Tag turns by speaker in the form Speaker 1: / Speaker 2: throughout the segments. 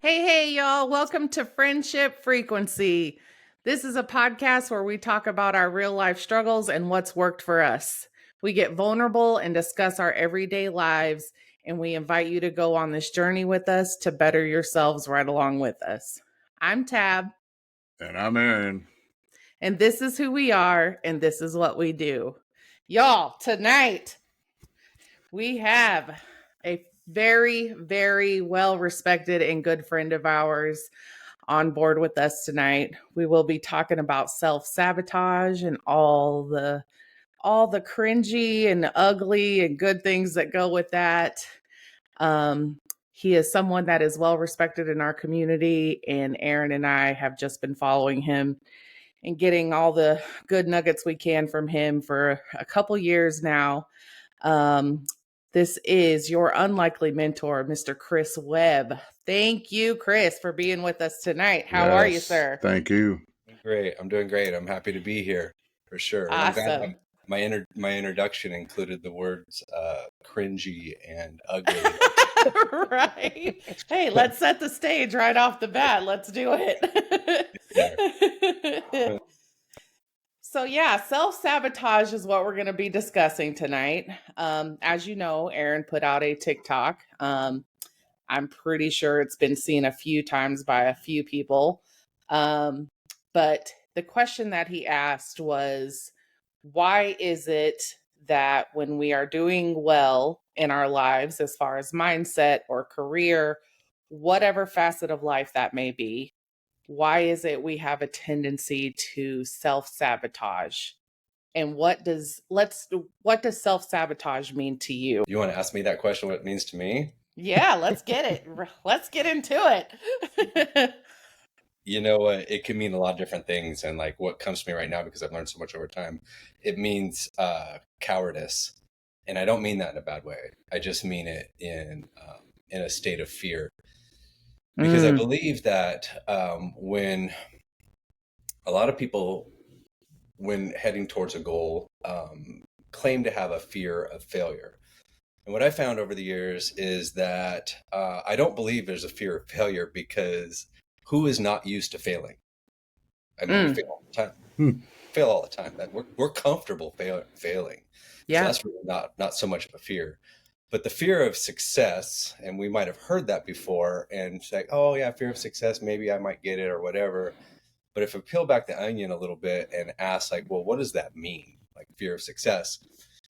Speaker 1: Hey, y'all. Welcome to Friendship Frequency. This is a podcast where we talk about our real life struggles and what's worked for us. We get vulnerable and discuss our everyday lives, and we invite you to go on this journey with us to better yourselves right along with us. I'm Tab,
Speaker 2: And I'm Aaron.
Speaker 1: and this is who we are, and this is what we do. Y'all, tonight we have a very, very well respected and good friend of ours on board with us tonight. We will be talking about self-sabotage and all the cringy and ugly and good things that go with that. He is someone that is well respected in our community, and Aaron and I have just been following him and getting all the good nuggets we can from him for a couple years now. This is your unlikely mentor, Mr. Chris Webb. Thank you, Chris, for being with us tonight. How are you, sir?
Speaker 2: Thank you.
Speaker 3: Great. I'm doing great. I'm happy to be here for sure. And
Speaker 1: Awesome.
Speaker 3: I'm glad my introduction included the words cringy and ugly.
Speaker 1: Right. Hey, let's set the stage right off the bat. Let's do it. So yeah, self-sabotage is what we're going to be discussing tonight. As you know, Aaron put out a TikTok. I'm pretty sure it's been seen a few times by a few people. But the question that he asked was, why is it that when we are doing well in our lives, as far as mindset or career, whatever facet of life that may be, why is it we have a tendency to self-sabotage? And what does self-sabotage mean to you?
Speaker 3: You want to ask me that question, what it means to me?
Speaker 1: Yeah, let's get it. Let's get into it.
Speaker 3: You know what? It can mean a lot of different things. And like what comes to me right now, because I've learned so much over time, it means cowardice. And I don't mean that in a bad way. I just mean it in a state of fear. Because I believe that when a lot of people, when heading towards a goal, claim to have a fear of failure. And what I found over the years is that I don't believe there's a fear of failure, because who is not used to failing? I mean, we fail all the time. Fail all the time. We're comfortable failing.
Speaker 1: Yeah.
Speaker 3: So that's really not so much of a fear. But the fear of success, and we might have heard that before, and it's like, oh yeah, fear of success, maybe I might get it or whatever. But if I peel back the onion a little bit and ask, like, well, what does that mean? Like fear of success.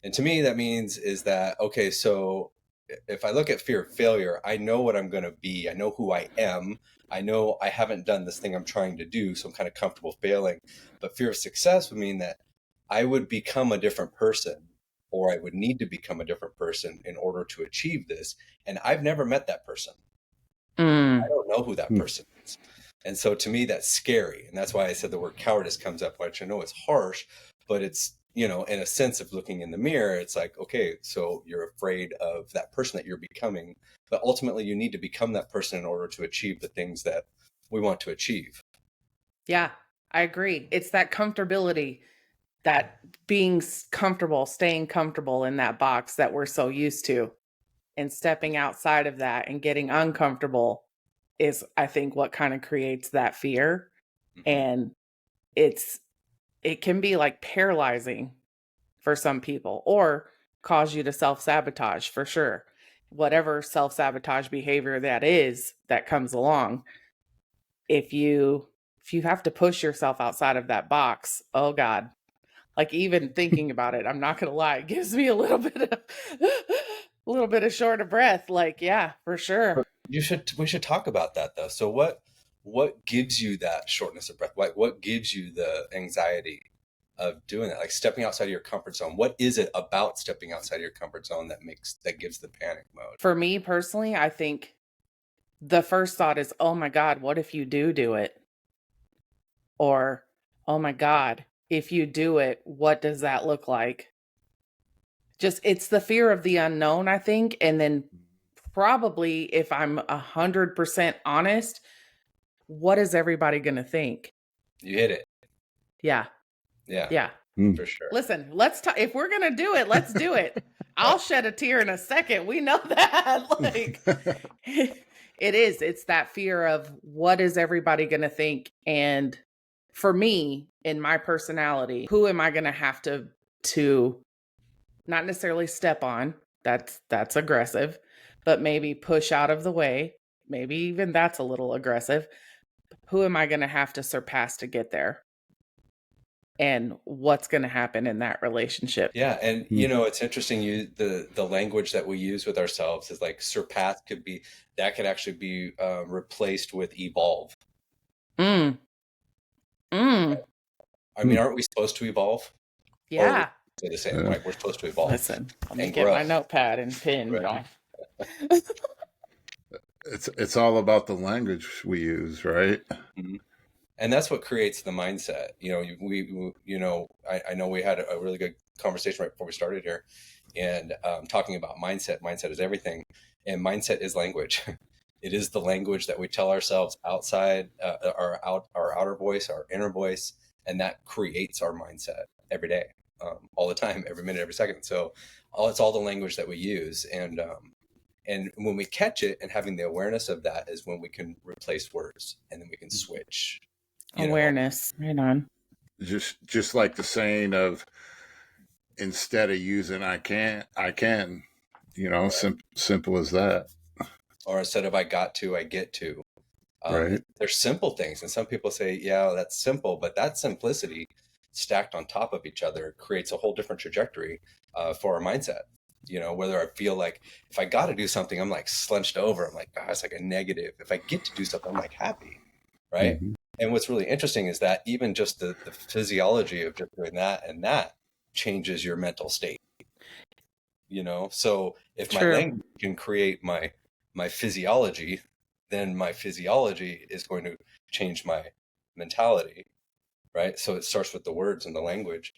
Speaker 3: And to me, that means is that, okay, so if I look at fear of failure, I know what I'm going to be. I know who I am. I know I haven't done this thing I'm trying to do, so I'm kind of comfortable failing. But fear of success would mean that I would become a different person, or I would need to become a different person in order to achieve this. And I've never met that person. I don't know who that person is. And so to me, that's scary. And that's why I said the word cowardice comes up, which I know is harsh, but it's, in a sense of looking in the mirror, it's like, okay, so you're afraid of that person that you're becoming, but ultimately you need to become that person in order to achieve the things that we want to achieve.
Speaker 1: Yeah, I agree. It's that comfortability, that being comfortable, staying comfortable in that box that we're so used to, and stepping outside of that and getting uncomfortable is, I think, what kind of creates that fear. And it can be like paralyzing for some people, or cause you to self-sabotage for sure. Whatever self-sabotage behavior that is that comes along, if you have to push yourself outside of that box, oh God, like even thinking about it, I'm not gonna lie, it gives me a little bit of short of breath. Like, yeah, for sure.
Speaker 3: We should talk about that though. So what gives you that shortness of breath? What gives you the anxiety of doing that? Like stepping outside of your comfort zone. What is it about stepping outside of your comfort zone that gives the panic mode?
Speaker 1: For me personally, I think the first thought is, oh my God, what if you do it? Or, oh my God, if you do it, what does that look like? Just, it's the fear of the unknown, I think. And then probably, if I'm 100% honest, what is everybody going to think?
Speaker 3: You hit it.
Speaker 1: Yeah.
Speaker 3: For sure.
Speaker 1: Listen, let's talk. If we're going to do it, let's do it. I'll shed a tear in a second. We know that. Like, It is. It's that fear of what is everybody going to think? And for me, in my personality, who am I going to have to not necessarily step on? That's aggressive, but maybe push out of the way. Maybe even that's a little aggressive. Who am I going to have to surpass to get there? And what's going to happen in that relationship?
Speaker 3: Yeah, and you know, it's interesting. The language that we use with ourselves is like surpass could actually be replaced with evolve.
Speaker 1: Mm.
Speaker 3: I mean, aren't we supposed to evolve? Or are we
Speaker 1: Yeah.
Speaker 3: say the same? Like we're supposed to evolve.
Speaker 1: Listen, let me
Speaker 3: and
Speaker 1: get
Speaker 3: grow.
Speaker 1: my notepad and pen,
Speaker 3: Right.
Speaker 1: y'all.
Speaker 2: It's all about the language we use, right?
Speaker 3: Mm-hmm. And that's what creates the mindset. You know, I know we had a really good conversation right before we started here, and talking about mindset. Mindset is everything, and mindset is language. It is the language that we tell ourselves outside our outer voice, our inner voice, and that creates our mindset every day, all the time, every minute, every second. So, it's all the language that we use, and when we catch it and having the awareness of that is when we can replace words, and then we can switch.
Speaker 1: Awareness. Right on.
Speaker 2: Just like the saying of, instead of using I can, right. Simple as that.
Speaker 3: Or instead of I got to, I get to.
Speaker 2: Right.
Speaker 3: They're simple things. And some people say, yeah, that's simple, but that simplicity stacked on top of each other creates a whole different trajectory for our mindset. You know, whether I feel like if I got to do something, I'm like slunched over. I'm like, it's like a negative. If I get to do something, I'm like happy. Right. Mm-hmm. And what's really interesting is that even just the physiology of just doing that and that changes your mental state. You know, so if my language can create my physiology, then my physiology is going to change my mentality, right? So it starts with the words and the language,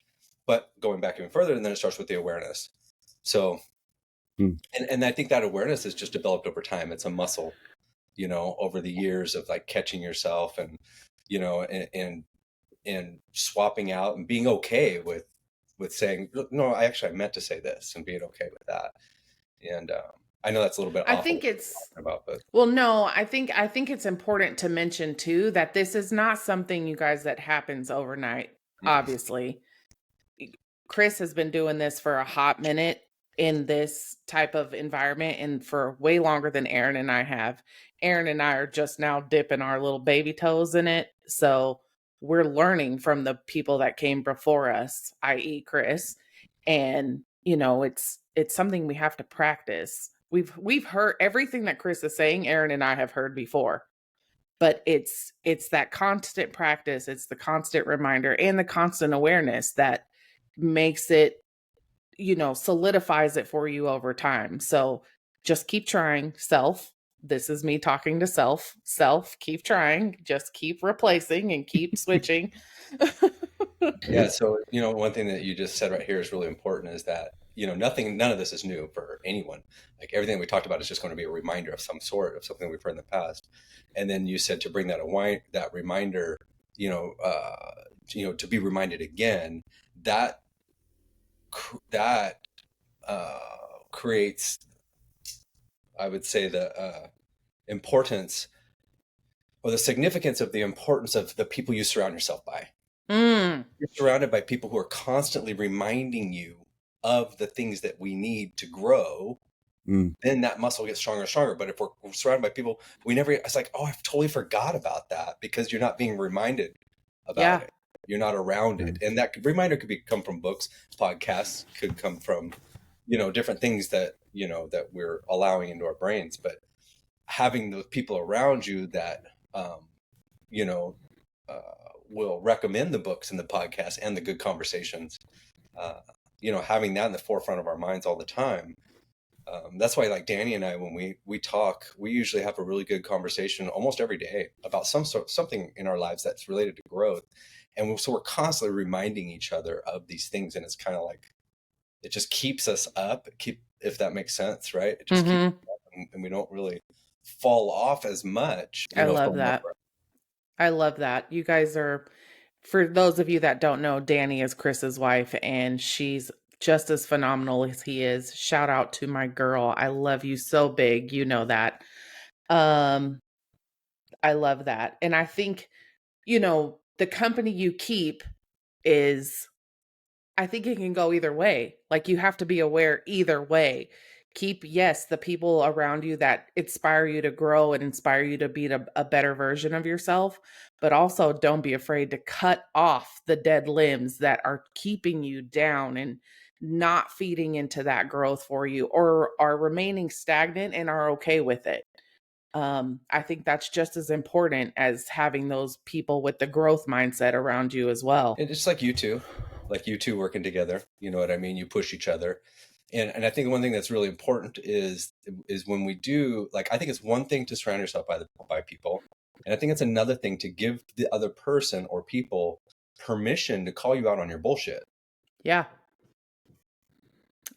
Speaker 3: but going back even further, and then it starts with the awareness. So, and I think that awareness is just developed over time. It's a muscle, you know, over the years of like catching yourself and, you know, and swapping out and being okay with saying, no, I meant to say this, and being okay with that. And I know that's a little bit
Speaker 1: I think it's
Speaker 3: about, but
Speaker 1: well, no, I think it's important to mention too that this is not something, you guys, that happens overnight. Obviously, Chris has been doing this for a hot minute in this type of environment and for way longer than Aaron and I have. Aaron and I are just now dipping our little baby toes in it. So we're learning from the people that came before us, i.e. Chris. And, you know, it's something we have to practice. We've heard everything that Chris is saying, Aaron and I have heard before. But it's that constant practice, it's the constant reminder and the constant awareness that makes it, you know, solidifies it for you over time. So just keep trying. This is me talking to self, keep trying, just keep replacing and keep switching.
Speaker 3: Yeah. So, you know, one thing that you just said right here is really important, is that, you know, none of this is new for anyone. Like everything we talked about is just going to be a reminder of some sort of something we've heard in the past. And then you said to bring that reminder, to be reminded again, that creates, I would say, the importance or the significance of the importance of the people you surround yourself by. You're surrounded by people who are constantly reminding you of the things that we need to grow. Then that muscle gets stronger and stronger. But if we're surrounded by people it's like, oh, I've totally forgot about that, because you're not being reminded about it. You're not around it. And that reminder could come from books, podcasts, could come from, you know, different things that, you know, that we're allowing into our brains. But having those people around you that, will recommend the books and the podcasts and the good conversations, having that in the forefront of our minds all the time. That's why, like Danny and I, when we talk, we usually have a really good conversation almost every day about something in our lives that's related to growth. And so we're constantly reminding each other of these things. And it's kind of like, it just keeps us up, if that makes sense, right? It just keeps us up, and we don't really fall off as much.
Speaker 1: I love that. I love that. You guys are, for those of you that don't know, Danny is Chris's wife, and she's just as phenomenal as he is. Shout out to my girl. I love you so big. You know that. Um, I love that. And I think, the company you keep is, I think it can go either way. Like, you have to be aware either way. Keep, yes, the people around you that inspire you to grow and inspire you to be a better version of yourself, but also don't be afraid to cut off the dead limbs that are keeping you down and not feeding into that growth for you, or are remaining stagnant and are okay with it. I think that's just as important as having those people with the growth mindset around you as well.
Speaker 3: And it's like you two working together. You know what I mean? You push each other. And I think one thing that's really important is when we do, like, I think it's one thing to surround yourself by people. And I think it's another thing to give the other person or people permission to call you out on your bullshit.
Speaker 1: Yeah.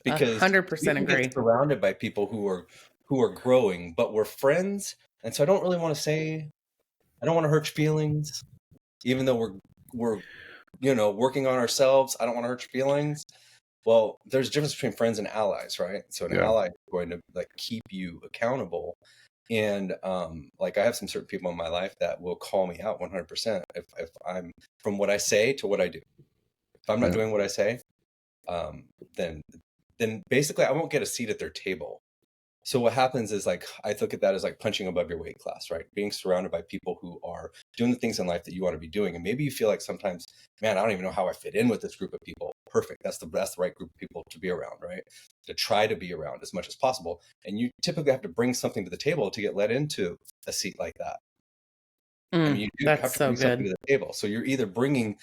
Speaker 3: Because
Speaker 1: 100%
Speaker 3: we can
Speaker 1: agree.
Speaker 3: get surrounded by people who are growing, but we're friends. And so I don't really want to say, I don't want to hurt your feelings, even though we're working on ourselves. I don't want to hurt your feelings. Well, there's a difference between friends and allies, right? So an ally is going to like keep you accountable. And like I have some certain people in my life that will call me out 100% if I'm from what I say to what I do. If I'm not doing what I say, then basically I won't get a seat at their table. So what happens is, like, I look at that as like punching above your weight class, right? Being surrounded by people who are doing the things in life that you want to be doing. And maybe you feel like sometimes, man, I don't even know how I fit in with this group of people. Perfect. That's the right group of people to be around, right? To try to be around as much as possible. And you typically have to bring something to the table to get let into a seat like that. I mean, you do have to bring something to the table. So you're either bringing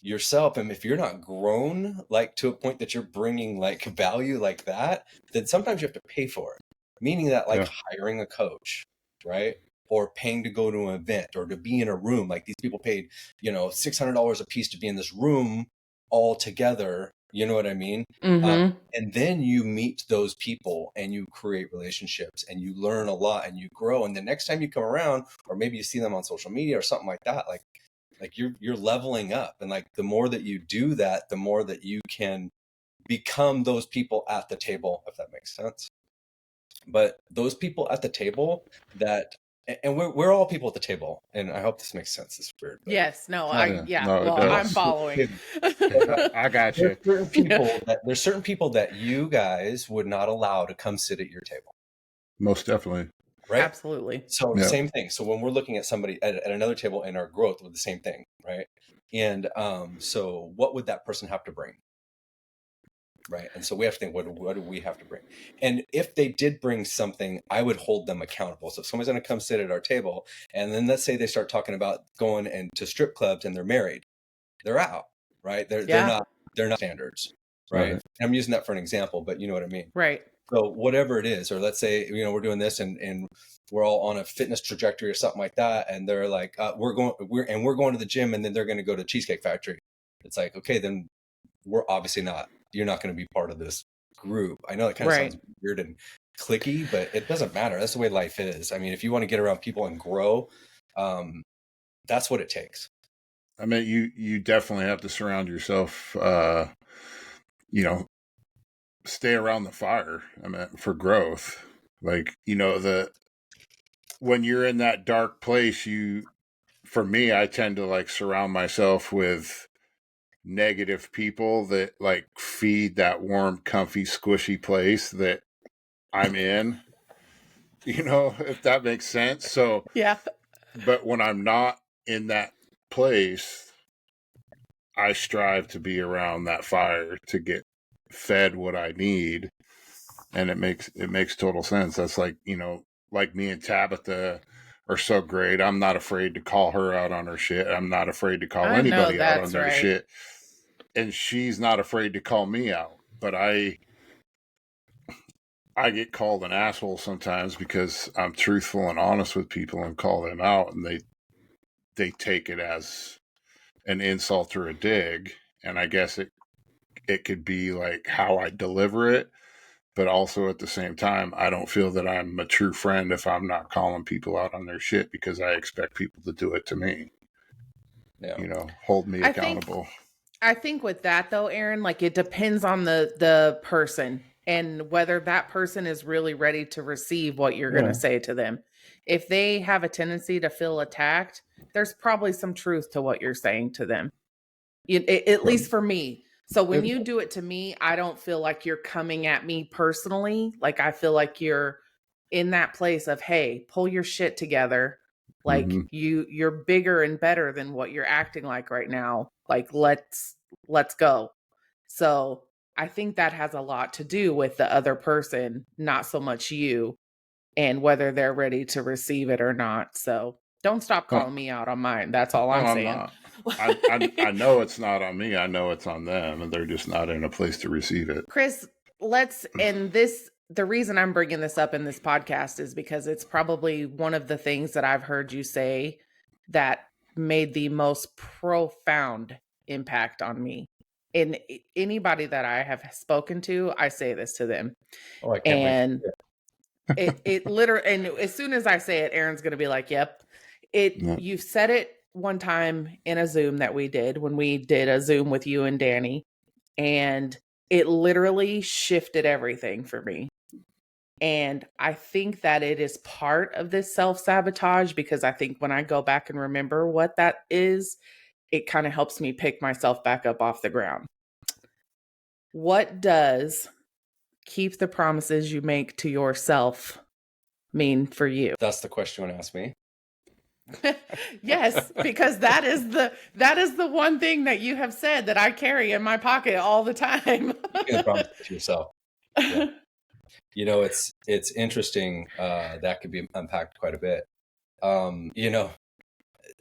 Speaker 3: yourself, and if you're not grown like to a point that you're bringing like value like that, then sometimes you have to pay for it. Meaning that, like, hiring a coach, right? Or paying to go to an event or to be in a room. Like, these people paid, $600 a piece to be in this room all together. You know what I mean? And then you meet those people and you create relationships and you learn a lot and you grow. And the next time you come around, or maybe you see them on social media or something like that, like you're leveling up. And like, the more that you do that, the more that you can become those people at the table, if that makes sense. But those people at the table and we're all people at the table, and I hope this makes sense. It's weird. But
Speaker 1: yes. No.
Speaker 2: No,
Speaker 1: I'm following.
Speaker 2: I got you.
Speaker 3: There's certain people that you guys would not allow to come sit at your table.
Speaker 2: Most definitely.
Speaker 3: Right.
Speaker 1: Absolutely.
Speaker 3: So same thing. So when we're looking at somebody at another table in our growth, with the same thing, right? And so what would that person have to bring? Right. And so we have to think, what do we have to bring? And if they did bring something, I would hold them accountable. So if somebody's going to come sit at our table, and then let's say they start talking about going to strip clubs and they're married, they're out, right? They're not standards, right? I'm using that for an example, but you know what I mean?
Speaker 1: Right.
Speaker 3: So whatever it is, or let's say, we're doing this and we're all on a fitness trajectory or something like that. And they're like, we're going to the gym, and then they're going to go to Cheesecake Factory. It's like, okay, then we're obviously not. You're not going to be part of this group. I know it kind of sounds weird and cliquey, but it doesn't matter. That's the way life is. I mean, if you want to get around people and grow, that's what it takes.
Speaker 2: I mean, you definitely have to surround yourself, stay around the fire. I mean, for growth, like, when you're in that dark place, for me, I tend to like surround myself with negative people that like feed that warm, comfy, squishy place that I'm in, if that makes sense. So, but when I'm not in that place, I strive to be around that fire to get fed what I need. And it makes total sense. That's like, like me and Tabitha are so great. I'm not afraid to call her out on her shit. I'm not afraid to call anybody out on their shit. And she's not afraid to call me out. But I get called an asshole sometimes because I'm truthful and honest with people and call them out, and they take it as an insult or a dig. And I guess it could be like how I deliver it, but also at the same time, I don't feel that I'm a true friend if I'm not calling people out on their shit, because I expect people to do it to me. Hold me accountable.
Speaker 1: I think with that though, Aaron, like, it depends on the person and whether that person is really ready to receive what you're going to say to them. if they have a tendency to feel attacked, there's probably some truth to what you're saying to them. At least for me. So when you do it to me, I don't feel like you're coming at me personally. Like I feel like you're in that place of, hey, pull your shit together. Like you're bigger and better than what you're acting like right now. Like let's go. So I think that has a lot to do with the other person, not so much you, and whether they're ready to receive it or not. So don't stop calling me out on mine. That's all I'm saying.
Speaker 2: Not. I know it's not on me. I know it's on them, and they're just not in a place to receive it.
Speaker 1: Chris, the reason I'm bringing this up in this podcast is because it's probably one of the things that I've heard you say that made the most profound impact on me. And anybody that I have spoken to, I say this to them.
Speaker 3: Oh, I can't wait.
Speaker 1: it literally, and as soon as I say it, Aaron's going to be like, yep. You said it one time in a Zoom that we did when we did a Zoom with you and Danny, and it literally shifted everything for me. And I think that it is part of this self-sabotage, because I think when I go back and remember what that is, it kind of helps me pick myself back up off the ground. What does keep the promises you make to yourself mean for you?
Speaker 3: That's the question you want to ask me?
Speaker 1: Yes, because that is the one thing that you have said that I carry in my pocket all the time.
Speaker 3: You can promise it to yourself. Yeah. You know, it's interesting. That could be unpacked quite a bit. You know,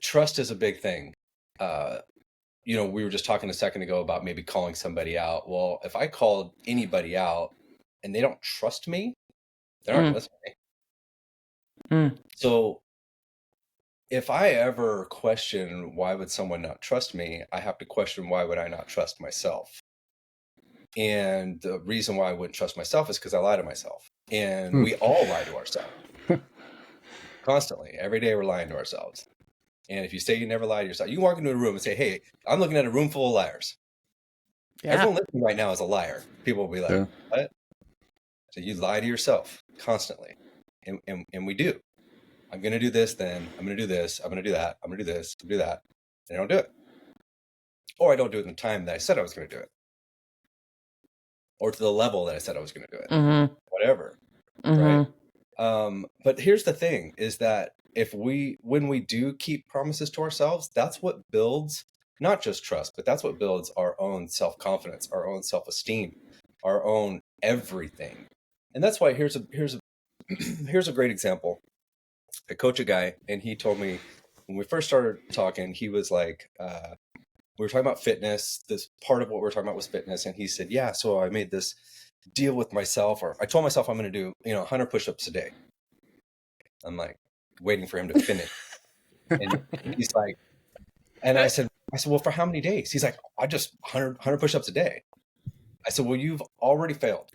Speaker 3: trust is a big thing. You know, we were just talking a second ago about maybe calling somebody out. Well, if I called anybody out and they don't trust me, they're not going to listen to me. So if I ever question why would someone not trust me, I have to question why would I not trust myself. And the reason why I wouldn't trust myself is because I lie to myself. And we all lie to ourselves. Constantly. Every day we're lying to ourselves. And if you say you never lie to yourself, you can walk into a room and say, hey, I'm looking at a room full of liars. Yeah. Everyone listening right now is a liar. People will be like, what? So you lie to yourself constantly. And we do. I'm going to do this then. I'm going to do this. I'm going to do that. I'm going to do this. I'm going to do that. And I don't do it. Or I don't do it in the time that I said I was going to do it. Or to the level that I said I was going to do it. Whatever. Right? But here's the thing is that when we do keep promises to ourselves, that's what builds not just trust, but that's what builds our own self-confidence, our own self-esteem, our own everything. And that's why here's a great example. I coach a guy, and he told me when we first started talking, he was like, we were talking about fitness. This part of what we were talking about was fitness. And he said, yeah, so I made this deal with myself, or I told myself I'm going to do, 100 push-ups a day. I'm like waiting for him to finish. And he's like, and I said, well, for how many days? He's like, I just 100 push-ups a day. I said, well, you've already failed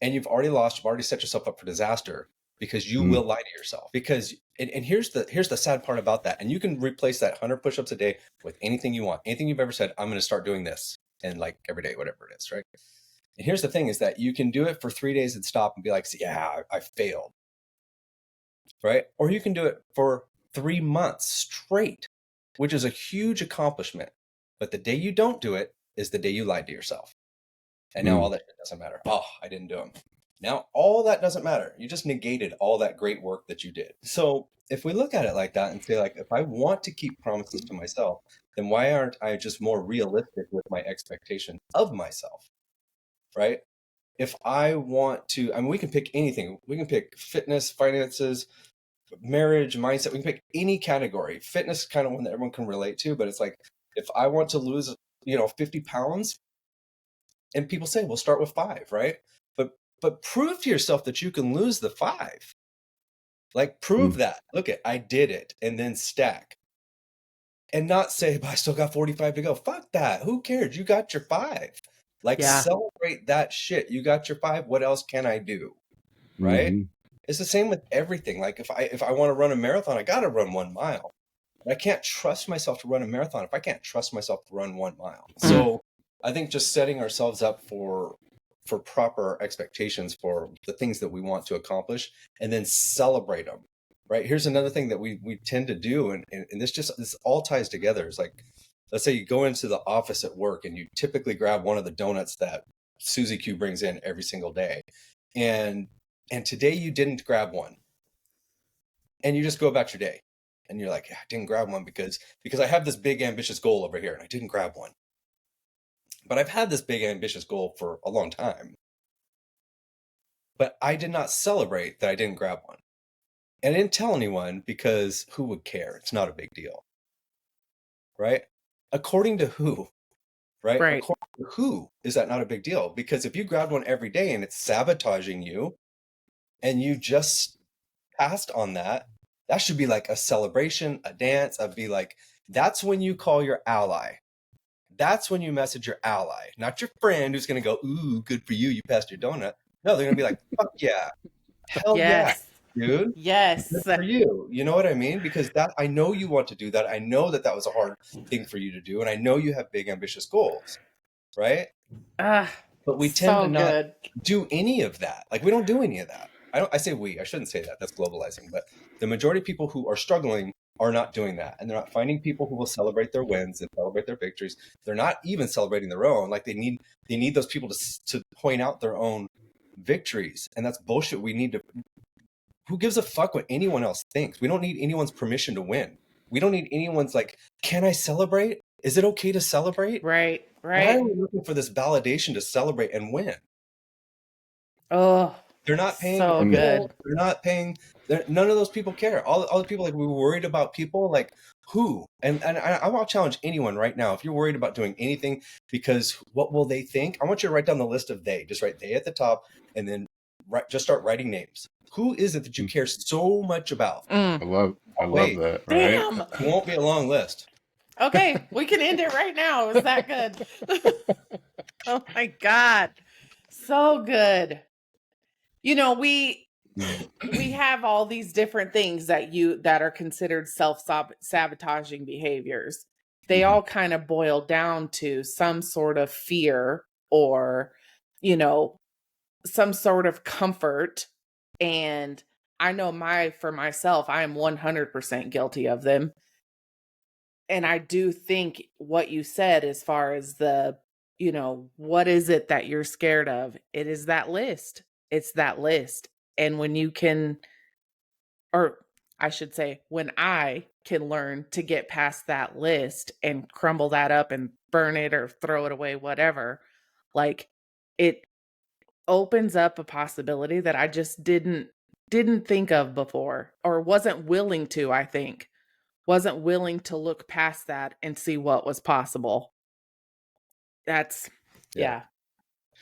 Speaker 3: and you've already lost. You've already set yourself up for disaster because you will lie to yourself. Because, and here's the sad part about that. And you can replace that 100 push-ups a day with anything you want, anything you've ever said, I'm going to start doing this. And like every day, whatever it is. Right. And here's the thing is that you can do it for 3 days and stop and be like, yeah, I failed. Right. Or you can do it for 3 months straight, which is a huge accomplishment. But the day you don't do it is the day you lied to yourself. And now all that shit doesn't matter. Oh, I didn't do them. Now all that doesn't matter. You just negated all that great work that you did. So if we look at it like that and say, like, if I want to keep promises to myself, then why aren't I just more realistic with my expectation of myself? Right? If I want to, I mean, we can pick anything. We can pick fitness, finances, marriage, mindset. We can pick any category. Fitness is kind of one that everyone can relate to, but it's like, if I want to lose, 50 pounds, and people say, we'll start with 5, right? But prove to yourself that you can lose the 5. Like, prove that. Look I did it, and then stack. And not say, but I still got 45 to go. Fuck that. Who cares? You got your 5. Like, celebrate that shit. You got your 5. What else can I do? Right? It's the same with everything. Like, if I want to run a marathon, I got to run 1 mile. But I can't trust myself to run a marathon if I can't trust myself to run 1 mile. So I think just setting ourselves up for proper expectations for the things that we want to accomplish, and then celebrate them. right? Here's another thing that we tend to do, and this all ties together. It's like, let's say you go into the office at work and you typically grab one of the donuts that Susie Q brings in every single day, and today you didn't grab one, and you just go about your day, and you're like, I didn't grab one because I have this big ambitious goal over here, and I didn't grab one. But I've had this big ambitious goal for a long time, but I did not celebrate that I didn't grab one. And I didn't tell anyone because who would care? It's not a big deal. Right? According to who? Right?
Speaker 1: Right.
Speaker 3: According to who is that not a big deal? Because if you grabbed one every day and it's sabotaging you and you just passed on that, that should be like a celebration, a dance. I'd be like, that's when you call your ally. That's when you message your ally, not your friend who's going to go, ooh, good for you. You passed your donut. No, they're going to be like, fuck yeah. Hell
Speaker 1: Yes.
Speaker 3: yeah, dude.
Speaker 1: Yes.
Speaker 3: Good for you. You know what I mean? Because that, I know you want to do that. I know that was a hard thing for you to do. And I know you have big, ambitious goals, right? But we tend
Speaker 1: so
Speaker 3: to not
Speaker 1: good.
Speaker 3: do any of that. Like, we don't do any of that. I say we. I shouldn't say that. That's globalizing. But the majority of people who are struggling are not doing that. And they're not finding people who will celebrate their wins and celebrate their victories. They're not even celebrating their own. Like, they need those people to point out their own victories. And that's bullshit. Who gives a fuck what anyone else thinks? We don't need anyone's permission to win. We don't need anyone's like, can I celebrate? Is it okay to celebrate?
Speaker 1: Right.
Speaker 3: Why are we looking for this validation to celebrate and win?
Speaker 1: Oh,
Speaker 3: they're not paying.
Speaker 1: So
Speaker 3: people.
Speaker 1: good.
Speaker 3: They're not paying. None of those people care. All the people, like, we were worried about people, like, who? And I want to challenge anyone right now. If you're worried about doing anything because what will they think? I want you to write down the list of they. Just write they at the top, and then just start writing names. Who is it that you care so much about?
Speaker 2: I love that. Right?
Speaker 1: Damn.
Speaker 3: It won't be a long list.
Speaker 1: Okay, we can end it right now. It was that good. Oh my God. So good. You know, we have all these different things that are considered self-sabotaging behaviors. They all kind of boil down to some sort of fear or, you know, some sort of comfort. And I know for myself, I am 100% guilty of them. And I do think what you said as far as what is it that you're scared of? It is that list. It's that list. And when you can, or I should say, when I can learn to get past that list and crumble that up and burn it or throw it away, whatever, like, it opens up a possibility that I just didn't think of before, or wasn't willing to, I think. Wasn't willing to look past that and see what was possible. That's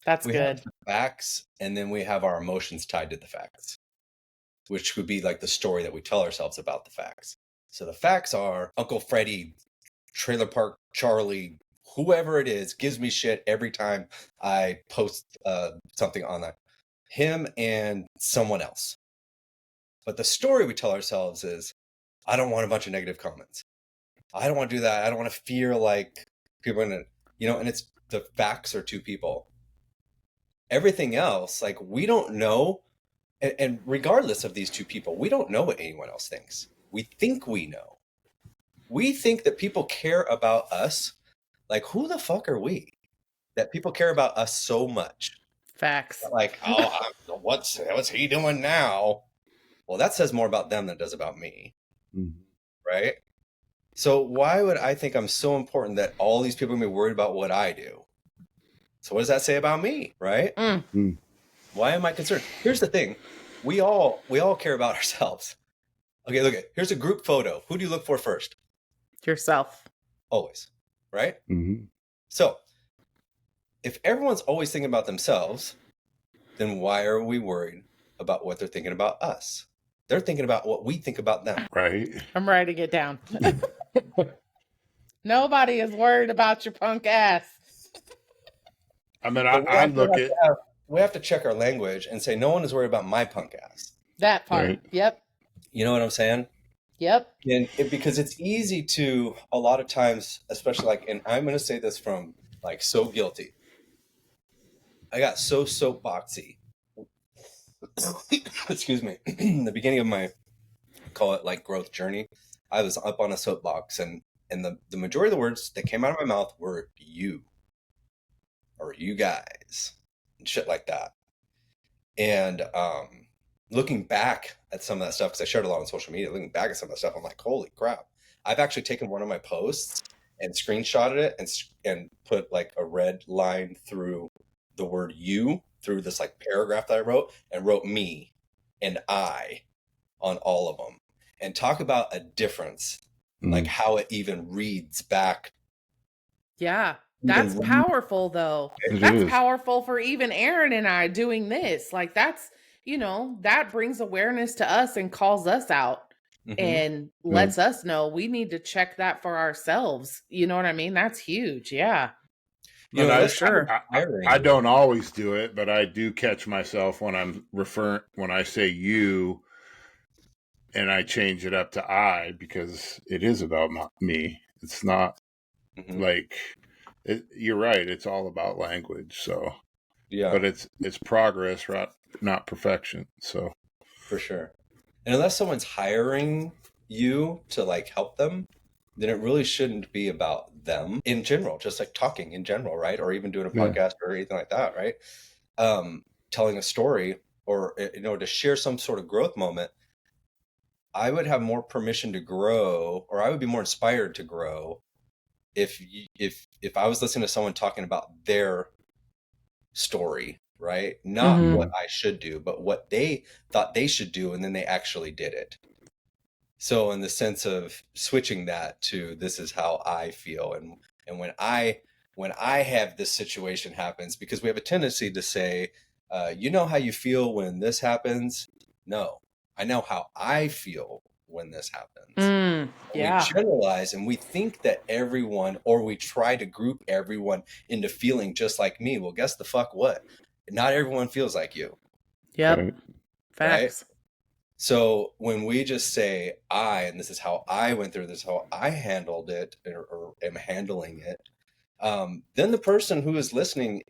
Speaker 1: that's
Speaker 3: we
Speaker 1: good.
Speaker 3: have the facts, and then we have our emotions tied to the facts, which would be like the story that we tell ourselves about the facts. So the facts are Uncle Freddie, Trailer Park Charlie, whoever it is, gives me shit every time I post something on that. Him and someone else. But the story we tell ourselves is, I don't want a bunch of negative comments. I don't want to do that. I don't want to feel like people are going to, and it's the facts are two people. Everything else, like, we don't know. And regardless of these two people, we don't know what anyone else thinks. We think we know. We think that people care about us. Like, who the fuck are we that people care about us so much?
Speaker 1: Facts.
Speaker 3: Like, what's he doing now? Well, that says more about them than it does about me. Mm-hmm. Right? So why would I think I'm so important that all these people are going to be worried about what I do? So what does that say about me? Right? Mm. Why am I concerned? Here's the thing. We all care about ourselves. Okay, look, here's a group photo. Who do you look for first?
Speaker 1: Yourself.
Speaker 3: Always. Right? Mm-hmm. So if everyone's always thinking about themselves, then why are we worried about what they're thinking about us? They're thinking about what we think about them.
Speaker 2: Right.
Speaker 1: I'm writing it down. Nobody is worried about your punk ass.
Speaker 2: I mean, I look at...
Speaker 3: We have to check our language and say, no one is worried about my punk ass.
Speaker 1: That part. Right. Yep.
Speaker 3: You know what I'm saying?
Speaker 1: Yep.
Speaker 3: And because it's easy to, a lot of times, especially like, and I'm going to say this from like so guilty. I got so soapboxy. Excuse me. In the beginning of my call it like growth journey. I was up on a soapbox, and the majority of the words that came out of my mouth were you or you guys and shit like that. And looking back at some of that stuff, because I shared a lot on social media, looking back at some of that stuff, I'm like, holy crap. I've actually taken one of my posts and screenshotted it and put like a red line through the word you through this like paragraph that I wrote, and wrote me and I on all of them. And talk about a difference, like how it even reads back.
Speaker 1: Yeah. That's powerful though. That's powerful for even Aaron and I doing this. Like that's, you know, that brings awareness to us and calls us out and lets us know we need to check that for ourselves. You know what I mean? That's huge. Yeah.
Speaker 3: You know,
Speaker 2: I,
Speaker 1: sure.
Speaker 2: I don't always do it, but I do catch myself when when I say you and I change it up to I, because it is about me. It's not like you're right. It's all about language. So,
Speaker 3: yeah,
Speaker 2: but it's progress, right? Not perfection. So
Speaker 3: for sure. And unless someone's hiring you to like help them, then it really shouldn't be about them in general, just like talking in general, right? Or even doing a podcast or anything like that, right? Telling a story or, you know, to share some sort of growth moment, I would have more permission to grow, or I would be more inspired to grow if I was listening to someone talking about their story, right? Not what I should do, but what they thought they should do, and then they actually did it. So in the sense of switching that to this is how I feel, and when I have this situation happens, because we have a tendency to say, you know how you feel when this happens? No, I know how I feel when this happens.
Speaker 1: Yeah.
Speaker 3: We generalize and we think that everyone, or we try to group everyone into feeling just like me. Well, guess the fuck what? Not everyone feels like you.
Speaker 1: Yep.
Speaker 2: right.
Speaker 1: Facts.
Speaker 3: Right? So when we just say and this is how I went through this, how I handled it or am handling it, then the person who is listening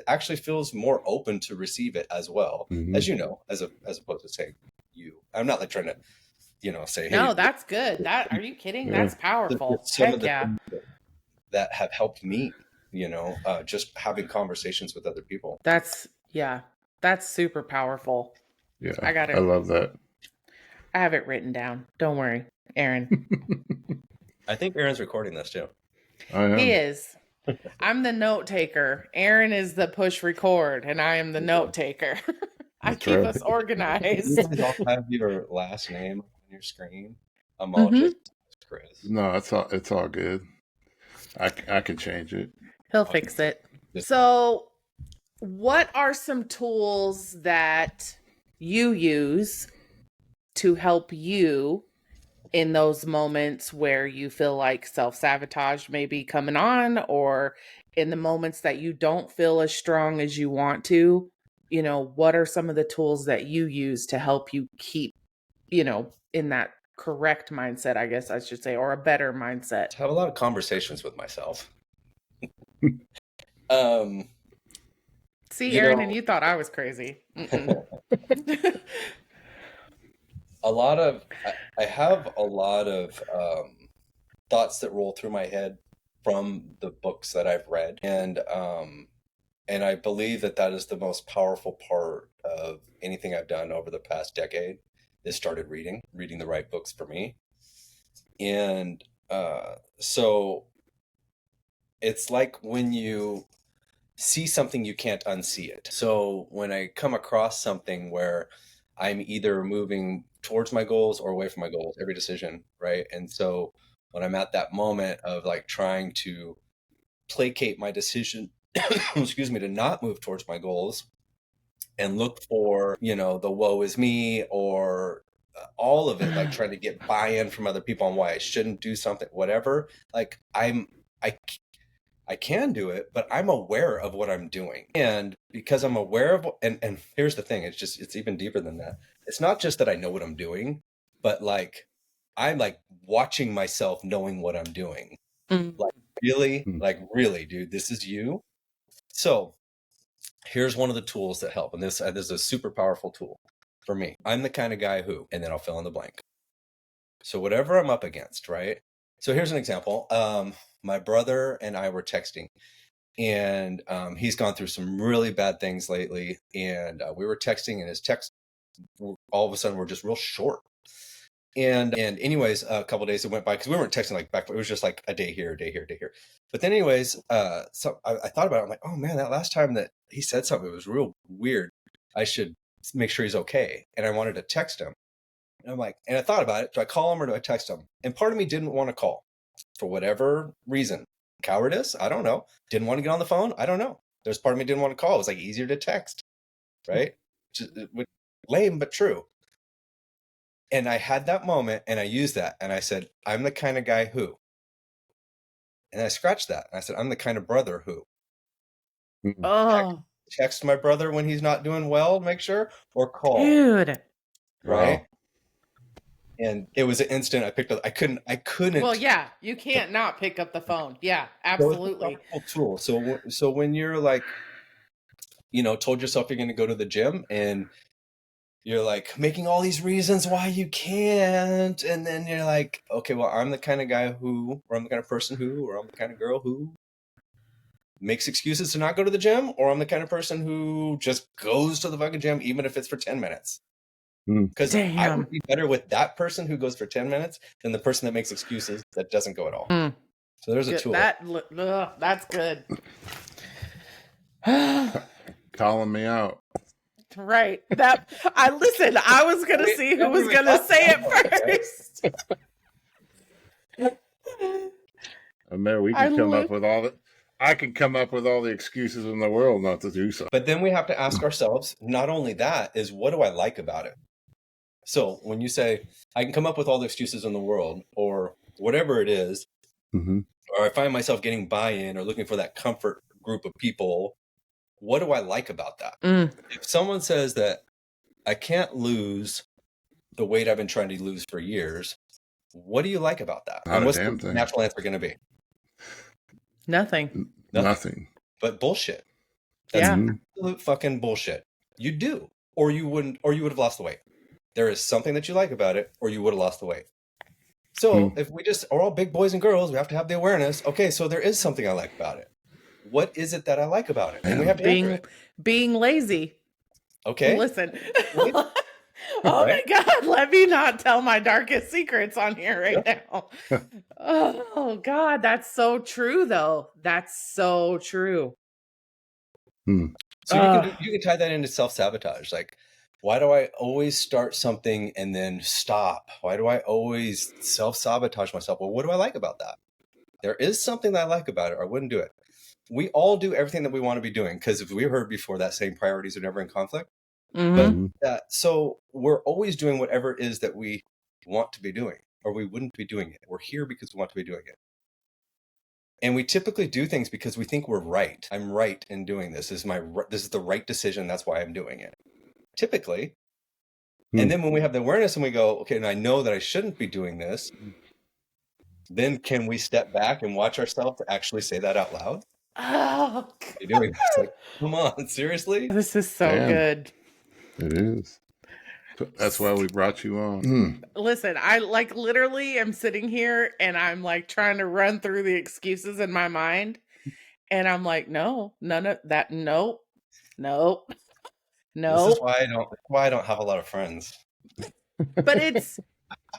Speaker 3: actually feels more open to receive it as well, as you know, as opposed to saying you. I'm not like trying to, you know, say, hey,
Speaker 1: no, that's good. Are you kidding?
Speaker 2: Yeah.
Speaker 1: That's powerful.
Speaker 3: Some of the
Speaker 1: yeah.
Speaker 3: things that have helped me, you know, just having conversations with other people.
Speaker 1: That's super powerful.
Speaker 2: Yeah.
Speaker 1: I
Speaker 2: love that.
Speaker 1: I have it written down. Don't worry, Aaron.
Speaker 3: I think Aaron's recording this too.
Speaker 1: He is. I'm the note taker. Aaron is the push record, and I am the note taker. I keep us organized.
Speaker 3: You guys all have your last name on your screen. I'm all just Chris.
Speaker 2: No, it's all good. I can change it.
Speaker 1: He'll fix it. So, what are some tools that you use to help you in those moments where you feel like self-sabotage may be coming on, or in the moments that you don't feel as strong as you want to? You know, what are some of the tools that you use to help you keep, you know, in that correct mindset, I guess I should say, or a better mindset?
Speaker 3: I have a lot of conversations with myself.
Speaker 1: See, Aaron, and you thought I was crazy.
Speaker 3: I have a lot of thoughts that roll through my head from the books that I've read, and I believe that is the most powerful part of anything I've done over the past decade. Is started reading the right books for me, and so it's like when you see something, you can't unsee it. So when I come across something where I'm either moving towards my goals or away from my goals, every decision, right? And so when I'm at that moment of like trying to placate my decision, excuse me, to not move towards my goals and look for, you know, the woe is me or all of it, like trying to get buy-in from other people on why I shouldn't do something, whatever. Like I can do it, but I'm aware of what I'm doing. And because I'm aware of, and here's the thing, it's even deeper than that. It's not just that I know what I'm doing, but like, I'm like watching myself knowing what I'm doing. Like really, dude, this is you. So here's one of the tools that help. And this is a super powerful tool for me. I'm the kind of guy who, and then I'll fill in the blank. So whatever I'm up against, right? So here's an example. My brother and I were texting, and he's gone through some really bad things lately. And we were texting, and his texts all of a sudden were just real short. And anyways, a couple of days it went by because we weren't texting like back. It was just like a day here, a day here, a day here. But then anyways, so I thought about it. I'm like, oh man, that last time that he said something, it was real weird. I should make sure he's okay. And I wanted to text him. And I'm like, and I thought about it. Do I call him or do I text him? And part of me didn't want to call for whatever reason. Cowardice? I don't know. Didn't want to get on the phone? I don't know. There's part of me didn't want to call. It was like easier to text, right? Just, lame, but true. And I had that moment and I used that. And I said, I'm the kind of guy who. And I scratched that. And I said, I'm the kind of brother who.
Speaker 1: Oh,
Speaker 3: Text my brother when he's not doing well, make sure, or call.
Speaker 1: dude.
Speaker 3: Right?
Speaker 2: Wow.
Speaker 3: And it was an instant. I picked up. I couldn't.
Speaker 1: Well, yeah, you can't not pick up the phone. Yeah, absolutely.
Speaker 3: Tool. So when you're like, told yourself you're going to go to the gym and you're like making all these reasons why you can't, and then you're like, okay, well, I'm the kind of guy who, or I'm the kind of person who, or I'm the kind of girl who makes excuses to not go to the gym, or I'm the kind of person who just goes to the fucking gym even if it's for 10 minutes. Because I would be better with that person who goes for 10 minutes than the person that makes excuses that doesn't go at all. So there's a tool.
Speaker 1: That's good.
Speaker 2: Calling me out.
Speaker 1: Right. I was gonna see who was gonna say it first.
Speaker 2: And there we can come up with all the. I can come up with all the excuses in the world not to do so.
Speaker 3: But then we have to ask ourselves, not only that, is what do I like about it? So when you say, I can come up with all the excuses in the world, or whatever it is, or I find myself getting buy-in or looking for that comfort group of people, what do I like about that? If someone says that I can't lose the weight I've been trying to lose for years, what do you like about that?
Speaker 2: Not
Speaker 3: and what's
Speaker 2: a damn
Speaker 3: the
Speaker 2: thing.
Speaker 3: natural answer going to be?
Speaker 1: Nothing.
Speaker 2: Nothing.
Speaker 3: But bullshit. That's
Speaker 1: Yeah.
Speaker 3: absolute fucking bullshit. You do, or you wouldn't, or you would have lost the weight. There is something that you like about it, or you would have lost the weight. So if we just are all big boys and girls, we have to have the awareness. Okay, so there is something I like about it. What is it that I like about it? And we have to
Speaker 1: being lazy.
Speaker 3: Okay.
Speaker 1: Listen. Oh my God, let me not tell my darkest secrets on here right now. Oh God, that's so true though. That's so true.
Speaker 3: So you can tie that into self-sabotage. Like, why do I always start something and then stop? Why do I always self-sabotage myself? Well, what do I like about that? There is something that I like about it, or I wouldn't do it. We all do everything that we want to be doing, because if we heard before that saying, priorities are never in conflict. But so we're always doing whatever it is that we want to be doing, or we wouldn't be doing it. We're here because we want to be doing it. And we typically do things because we think we're right. I'm right in doing this. This is the right decision. That's why I'm doing it. Typically. And then when we have the awareness and we go, okay, and I know that I shouldn't be doing this, then can we step back and watch ourselves to actually say that out loud?
Speaker 1: Oh,
Speaker 3: You're doing this. Like, come on, seriously?
Speaker 1: This is so good.
Speaker 2: It is. That's why we brought you on.
Speaker 1: Listen, I literally am sitting here and I'm like trying to run through the excuses in my mind. And I'm like, no, none of that. Nope. No.
Speaker 3: This is why I don't have a lot of friends.
Speaker 1: But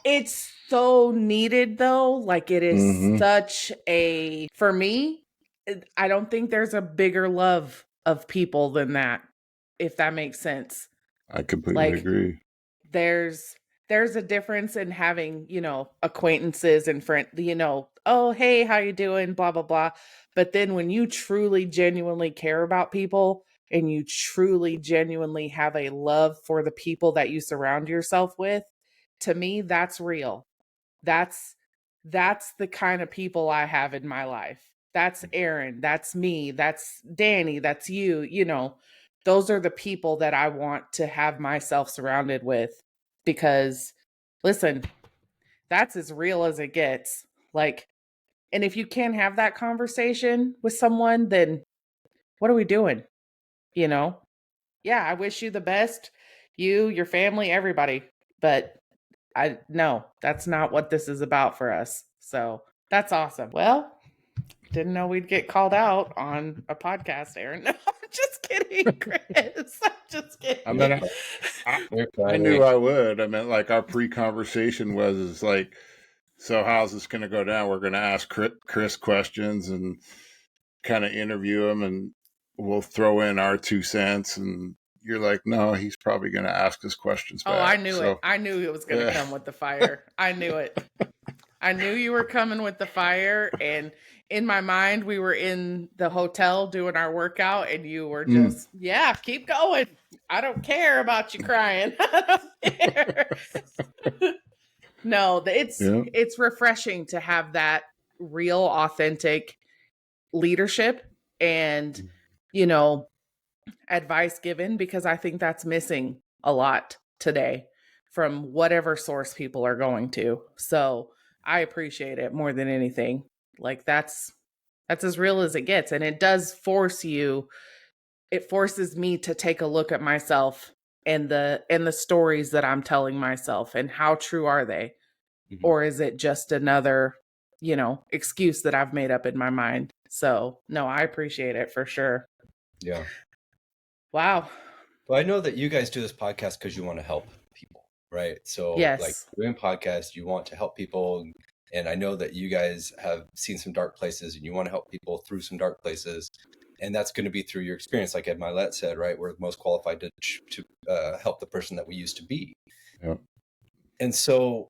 Speaker 1: it's so needed though. Like it is such a, for me, I don't think there's a bigger love of people than that, if that makes sense.
Speaker 2: I completely agree.
Speaker 1: There's a difference in having, acquaintances and friends, oh, hey, how you doing? Blah, blah, blah. But then when you truly, genuinely care about people and you truly, genuinely have a love for the people that you surround yourself with, to me, that's real. That's the kind of people I have in my life. That's Aaron. That's me. That's Danny. That's you. Those are the people that I want to have myself surrounded with, because listen, that's as real as it gets. Like, and if you can't have that conversation with someone, then what are we doing? Yeah, I wish you the best, you, your family, everybody. But No, that's not what this is about for us. So that's awesome. Well, didn't know we'd get called out on a podcast, Aaron. No, I'm just kidding, Chris. I'm just kidding.
Speaker 2: I mean, I knew I would. I mean, like our pre-conversation is like, so how's this going to go down? We're going to ask Chris questions and kind of interview him, and we'll throw in our 2 cents. And you're like, no, he's probably going to ask us questions back.
Speaker 1: Oh, I knew it. I knew it was going to come with the fire. I knew it. I knew you were coming with the fire. And in my mind, we were in the hotel doing our workout, and you were just, yeah, keep going. I don't care about you crying. I don't care. No, it's refreshing to have that real, authentic leadership and, you know, advice given, because I think that's missing a lot today from whatever source people are going to. So I appreciate it more than anything. Like that's as real as it gets. And it does forces me to take a look at myself and the stories that I'm telling myself, and how true are they? Mm-hmm. Or is it just another, excuse that I've made up in my mind? So no, I appreciate it for sure.
Speaker 3: Yeah.
Speaker 1: Wow.
Speaker 3: Well, I know that you guys do this podcast because you want to help people, right? So
Speaker 1: yes.
Speaker 3: Like doing podcasts, you want to help people. And I know that you guys have seen some dark places and you want to help people through some dark places. And that's going to be through your experience. Like Ed Milet said, right? We're most qualified to help the person that we used to be.
Speaker 2: Yeah.
Speaker 3: And so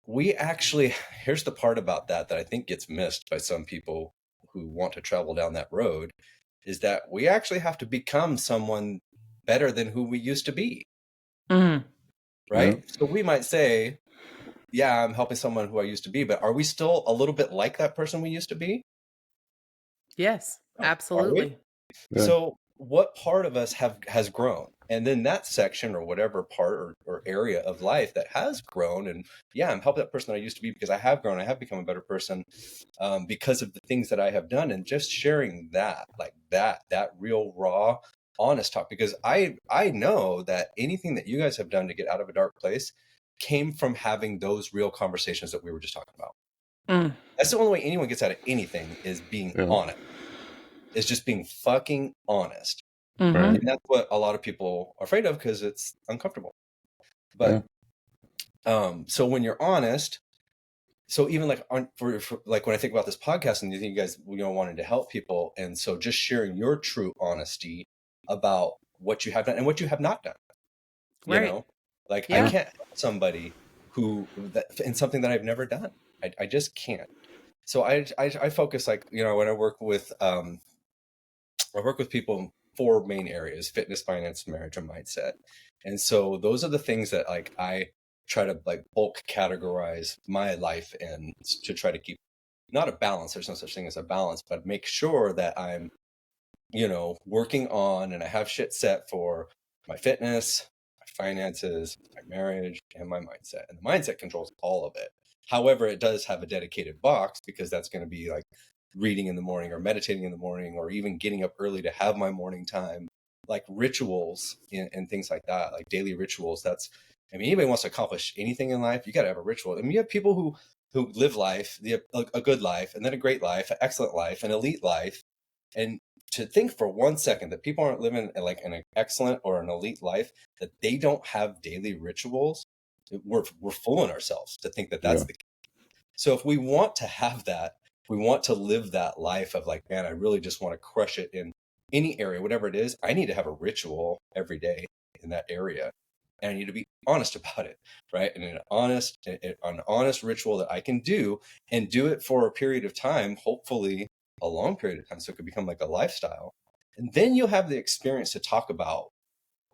Speaker 3: here's the part about that I think gets missed by some people who want to travel down that road, is that we actually have to become someone better than who we used to be.
Speaker 1: Mm-hmm.
Speaker 3: Right?
Speaker 2: Yeah.
Speaker 3: So we might say, yeah, I'm helping someone who I used to be, but are we still a little bit like that person we used to be?
Speaker 1: Yes, absolutely.
Speaker 3: Yeah. So what part of us has grown? And then that section or whatever part or area of life that has grown, and yeah, I'm helping that person that I used to be because I have grown, I have become a better person because of the things that I have done, and just sharing that, like that real raw, honest talk, because I know that anything that you guys have done to get out of a dark place came from having those real conversations that we were just talking about. That's the only way anyone gets out of anything, is being honest. It's just being fucking honest.
Speaker 1: Mm-hmm.
Speaker 3: And that's what a lot of people are afraid of because it's uncomfortable. But so when you're honest, so even like for like when I think about this podcast and you think you guys wanted to help people, and so just sharing your true honesty about what you have done and what you have not done.
Speaker 1: Right.
Speaker 3: You know, like I can't help somebody in something that I've never done. I just can't. So I focus, like, when I work with people in 4 main areas: fitness, finance, marriage, and mindset. And so those are the things that like I try to like bulk categorize my life in, to try to keep not a balance. There's no such thing as a balance, but make sure that I'm, working on, and I have shit set for my fitness, my finances, my marriage, and my mindset. And the mindset controls all of it. However, it does have a dedicated box, because that's going to be like reading in the morning or meditating in the morning, or even getting up early to have my morning time, like rituals and things like that, like daily rituals. Anybody wants to accomplish anything in life, you got to have a ritual. You have people who live life, a good life, and then a great life, an excellent life, an elite life. And to think for 1 second that people aren't living like an excellent or an elite life, that they don't have daily rituals, we're fooling ourselves to think that that's the case. So if we want to have that, we want to live that life of like, man, I really just want to crush it in any area, whatever it is, I need to have a ritual every day in that area. And I need to be honest about it, right? And an honest ritual that I can do, and do it for a period of time, hopefully a long period of time, so it could become like a lifestyle. And then you'll have the experience to talk about,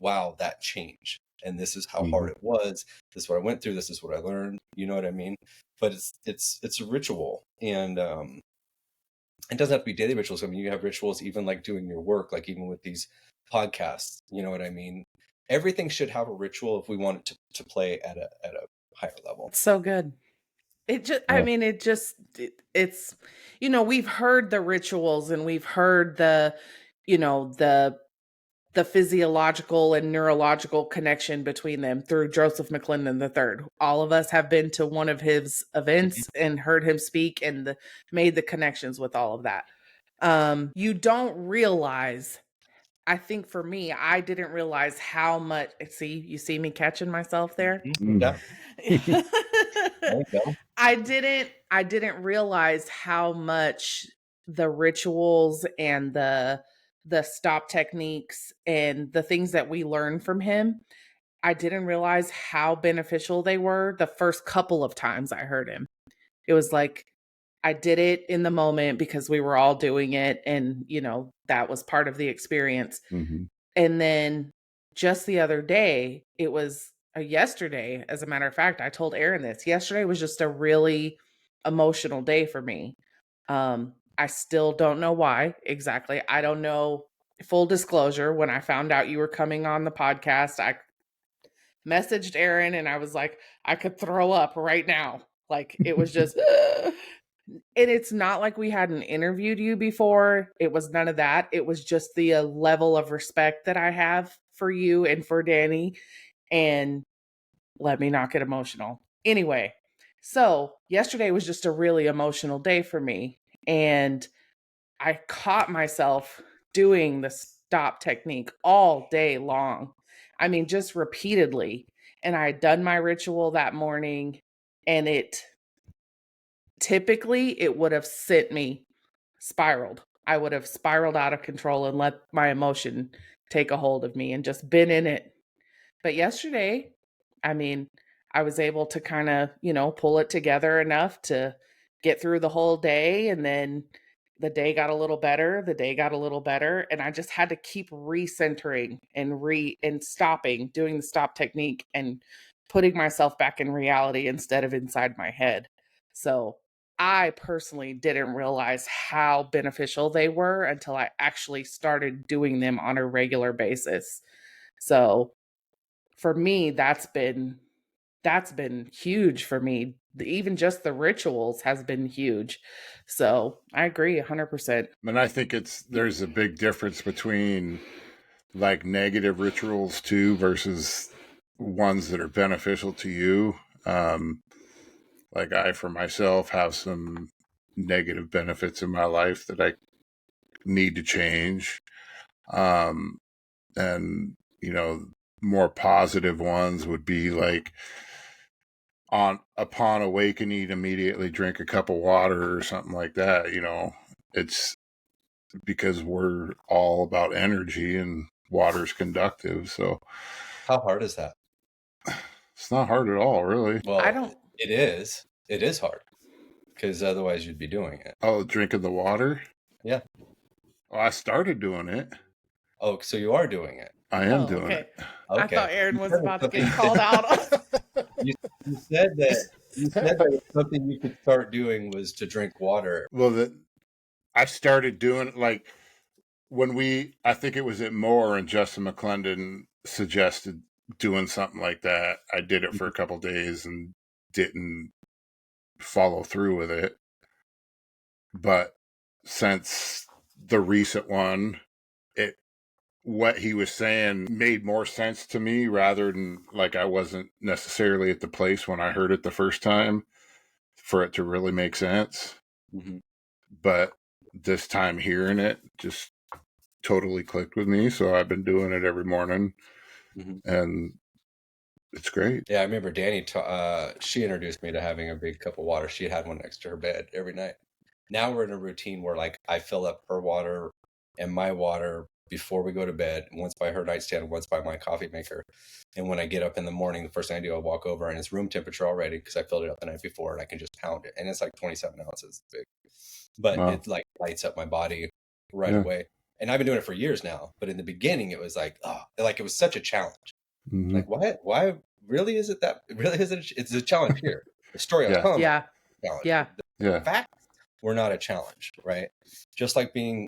Speaker 3: wow, that changed. And this is how hard it was. This is what I went through. This is what I learned. You know what I mean? But it's a ritual. And it doesn't have to be daily rituals. I mean, you have rituals even like doing your work, like even with these podcasts, you know what I mean? Everything should have a ritual if we want it to play at a higher level.
Speaker 1: It's so good. It just, it's, we've heard the rituals, and we've heard the the physiological and neurological connection between them through Joseph McClendon III. All of us have been to one of his events and heard him speak and made the connections with all of that. You don't realize, I think for me, I didn't realize how much, you see me catching myself there?
Speaker 3: Yeah. There you go.
Speaker 1: I didn't realize how much the rituals and the stop techniques and the things that we learned from him, I didn't realize how beneficial they were the first couple of times I heard him. It was like I did it in the moment because we were all doing it, and that was part of the experience.
Speaker 2: Mm-hmm.
Speaker 1: And then just the other day, it was yesterday, as a matter of fact, I told Aaron this. Yesterday was just a really emotional day for me. I still don't know why exactly. I don't know. Full disclosure, when I found out you were coming on the podcast, I messaged Aaron and I was like, I could throw up right now. Like, it was just, and it's not like we hadn't interviewed you before. It was none of that. It was just the level of respect that I have for you and for Danny. And let me not get emotional. Anyway, so yesterday was just a really emotional day for me. And I caught myself doing the stop technique all day long. I mean, just repeatedly. And I had done my ritual that morning, and typically it would have sent me spiraled. I would have spiraled out of control and let my emotion take a hold of me and just been in it. But yesterday, I mean, I was able to kind of, pull it together enough to get through the whole day. And then the day got a little better. The day got a little better. And I just had to keep recentering and stopping, doing the stop technique and putting myself back in reality instead of inside my head. So I personally didn't realize how beneficial they were until I actually started doing them on a regular basis. So for me, that's been huge for me. Even just the rituals has been huge. So I agree 100%.
Speaker 2: And I think there's a big difference between like negative rituals too versus ones that are beneficial to you. Like I, for myself, have some negative benefits in my life that I need to change. And more positive ones would be like upon awakening, immediately drink a cup of water or something like that. It's because we're all about energy and water's conductive. So
Speaker 3: How hard is that?
Speaker 2: it's not hard at all, really.
Speaker 3: Well, it is. It is hard because otherwise you'd be doing it.
Speaker 2: Oh, drinking the water?
Speaker 3: Yeah.
Speaker 2: Well, I started doing it.
Speaker 3: Oh, so you are doing it.
Speaker 2: I am doing it.
Speaker 3: Okay.
Speaker 1: I thought Aaron was about to get called out.
Speaker 3: You said that something you could start doing was to drink water.
Speaker 2: Well, I started doing it like when I think it was at Moore and Justin McClendon suggested doing something like that. I did it for a couple days and didn't follow through with it. But since the recent one, what he was saying made more sense to me rather than like I wasn't necessarily at the place when I heard it the first time for it to really make sense.
Speaker 3: Mm-hmm.
Speaker 2: But this time hearing it just totally clicked with me. So I've been doing it every morning and it's great.
Speaker 3: Yeah, I remember Danny, she introduced me to having a big cup of water. She had one next to her bed every night. Now we're in a routine where like I fill up her water and my water before we go to bed, once by her nightstand, once by my coffee maker. And when I get up in the morning, the first thing I do, I walk over and it's room temperature already because I filled it up the night before and I can just pound it. And it's like 27 ounces big. But it like lights up my body right away. And I've been doing it for years now. But in the beginning, it was like, it was such a challenge.
Speaker 2: Mm-hmm.
Speaker 3: Like, why really is it that? Really is it? It's a challenge here. The story I'm telling
Speaker 1: yeah.
Speaker 3: challenge.
Speaker 1: Yeah.
Speaker 3: The facts were not a challenge, right? Just like being,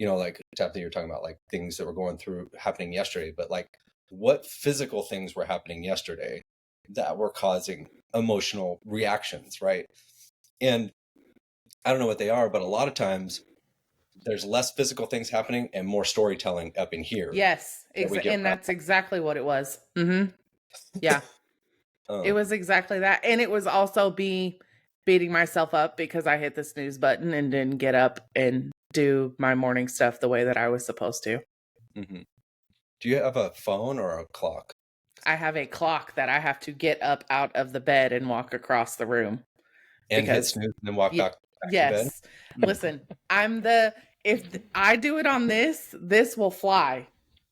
Speaker 3: like that you're talking about, like things that were happening yesterday, but like what physical things were happening yesterday that were causing emotional reactions, right? And I don't know what they are, but a lot of times there's less physical things happening and more storytelling up in here.
Speaker 1: Yes. And that's exactly what it was. Mm-hmm. Yeah. It was exactly that. And it was also beating myself up because I hit the snooze button and didn't get up and do my morning stuff the way that I was supposed to.
Speaker 3: Mm-hmm. Do you have a phone or a clock?
Speaker 1: I have a clock that I have to get up out of the bed and walk across the room.
Speaker 3: And hit snooze and then walk back to bed?
Speaker 1: Yes. Listen, if I do it on this will fly.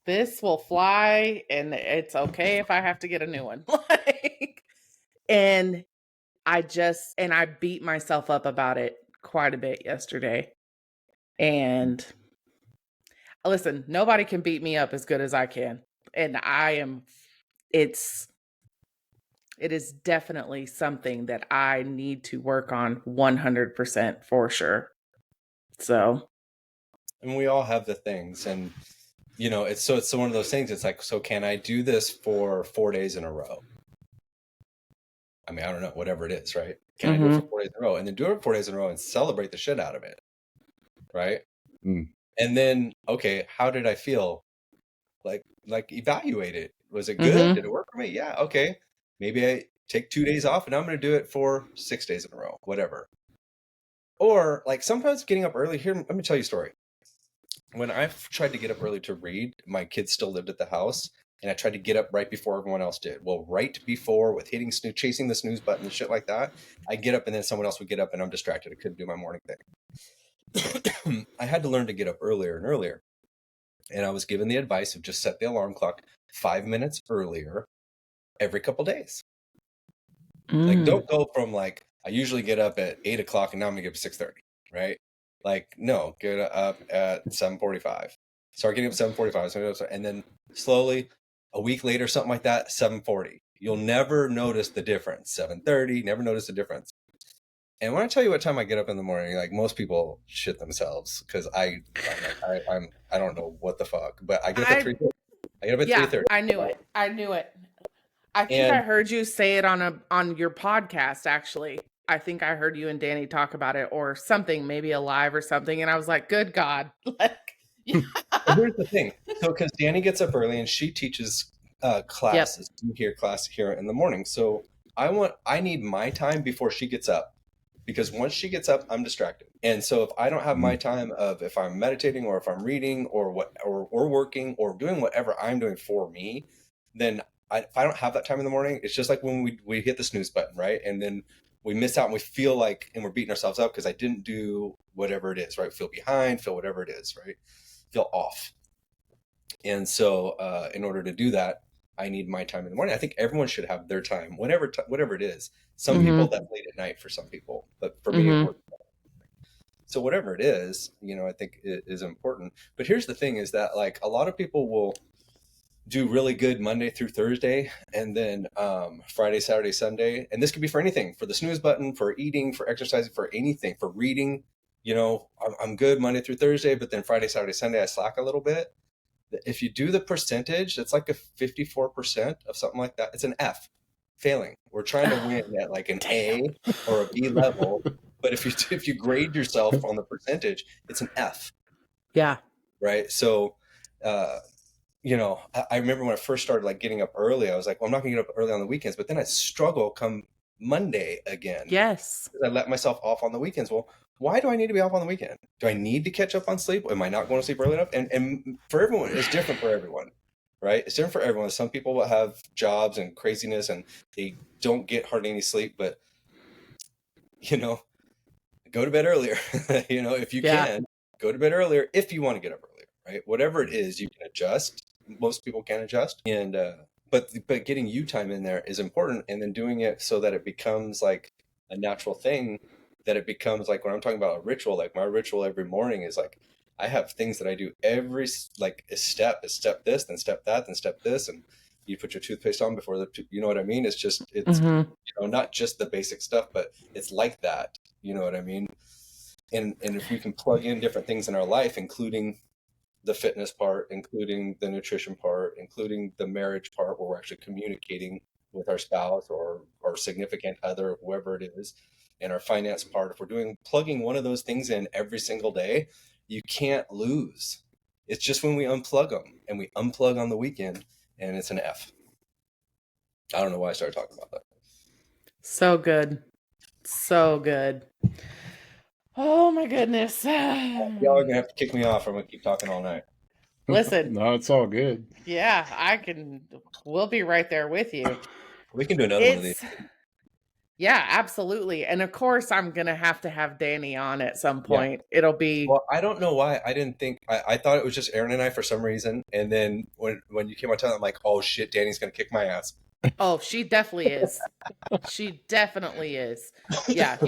Speaker 1: This will fly, and it's okay if I have to get a new one. And I beat myself up about it quite a bit yesterday. And listen, nobody can beat me up as good as I can. And it is definitely something that I need to work on 100% for sure. So.
Speaker 3: And we all have the things, and it's one of those things. It's like, so can I do this for 4 days in a row? I mean, I don't know, whatever it is, right? Can I do it for 4 days in a row? And then do it for 4 days in a row and celebrate the shit out of it, right? And then, okay, how did I feel? Like evaluate it. Was it good? Did it work for me? Yeah, okay. Maybe I take 2 days off and I'm going to do it for 6 days in a row, whatever. Or like sometimes getting up early here. Let me tell you a story. When I tried to get up early to read, my kids still lived at the house, and I tried to get up right before everyone else did. Well, right before, with hitting snooze, chasing the snooze button and shit like that, I get up and then someone else would get up and I'm distracted. I couldn't do my morning thing. I had to learn to get up earlier and earlier. And I was given the advice of just set the alarm clock 5 minutes earlier every couple days. Like, don't go from like, I usually get up at 8 o'clock and now I'm gonna get up at 6:30, right? Like, no, get up at 7:45. Start getting up at 7:45, and then slowly, a week later, something like that, 7:40. You'll never notice the difference. 7:30, never notice the difference. And when I tell you what time I get up in the morning, like most people shit themselves because I don't know what the fuck, but I get up at 3:30. I get up at 3:30.
Speaker 1: I knew it. I think I heard you say it on your podcast, actually. I think I heard you and Danny talk about it or something, maybe a live or something. And I was like, good God.
Speaker 3: Well, here's the thing. So, because Danny gets up early and she teaches classes, class here in the morning. So I need my time before she gets up, because once she gets up, I'm distracted. And so if I don't have my time of, if I'm meditating or if I'm reading or working or doing whatever I'm doing for me, then if I don't have that time in the morning, it's just like when we hit the snooze button, right? And then we miss out and we feel like, and we're beating ourselves up because I didn't do whatever it is, right? Feel behind, feel whatever it is, right? Feel off. And so in order to do that, I need my time in the morning. I think everyone should have their time, whatever it is. Some people, that's late at night for some people, but for me, it works. So whatever it is, I think it is important. But here's the thing is that like a lot of people will do really good Monday through Thursday, and then Friday, Saturday, Sunday. And this could be for anything, for the snooze button, for eating, for exercising, for anything, for reading. I'm good Monday through Thursday, but then Friday, Saturday, Sunday, I slack a little bit. If you do the percentage, it's like a 54% of something like that. It's an F, failing. We're trying to win at like an A or a B level. But if you grade yourself on the percentage, it's an F.
Speaker 1: Yeah.
Speaker 3: Right. So, I remember when I first started like getting up early, I was like, well, I'm not gonna get up early on the weekends, but then I struggle come Monday again.
Speaker 1: Yes.
Speaker 3: I let myself off on the weekends. Well, why do I need to be off on the weekend? Do I need to catch up on sleep? Am I not going to sleep early enough? And for everyone, it's different for everyone, right? It's different for everyone. Some people will have jobs and craziness and they don't get hardly any sleep, but go to bed earlier. If you can, go to bed earlier if you want to get up earlier, right? Whatever it is, you can adjust. Most people can adjust, and but getting you time in there is important, and then doing it so that it becomes like a natural thing, that it becomes like when I'm talking about a ritual, like my ritual every morning is like I have things that I do every like a step this, then step that, then step this, and you put your toothpaste on before you know what I mean? It's not just the basic stuff, but it's like that, you know what I mean? And if we can plug in different things in our life, including the fitness part, including the nutrition part, including the marriage part where we're actually communicating with our spouse or significant other, whoever it is, and our finance part, if we're plugging one of those things in every single day, you can't lose. It's just when we unplug them, and we unplug on the weekend, and it's an F. I don't know why I started talking about that.
Speaker 1: So good. So good. Oh my goodness.
Speaker 3: Y'all are gonna have to kick me off, or I'm gonna keep talking all night.
Speaker 1: Listen.
Speaker 2: No, it's all good.
Speaker 1: Yeah, we'll be right there with you.
Speaker 3: We can do another one of these.
Speaker 1: Yeah, absolutely. And of course, I'm going to have Danny on at some point. Yeah. It'll be...
Speaker 3: Well, I don't know why. I didn't think... I thought it was just Aaron and I for some reason. And then when you came on time, I'm like, oh shit, Danny's going to kick my ass.
Speaker 1: Oh, she definitely is. She definitely is. Yeah,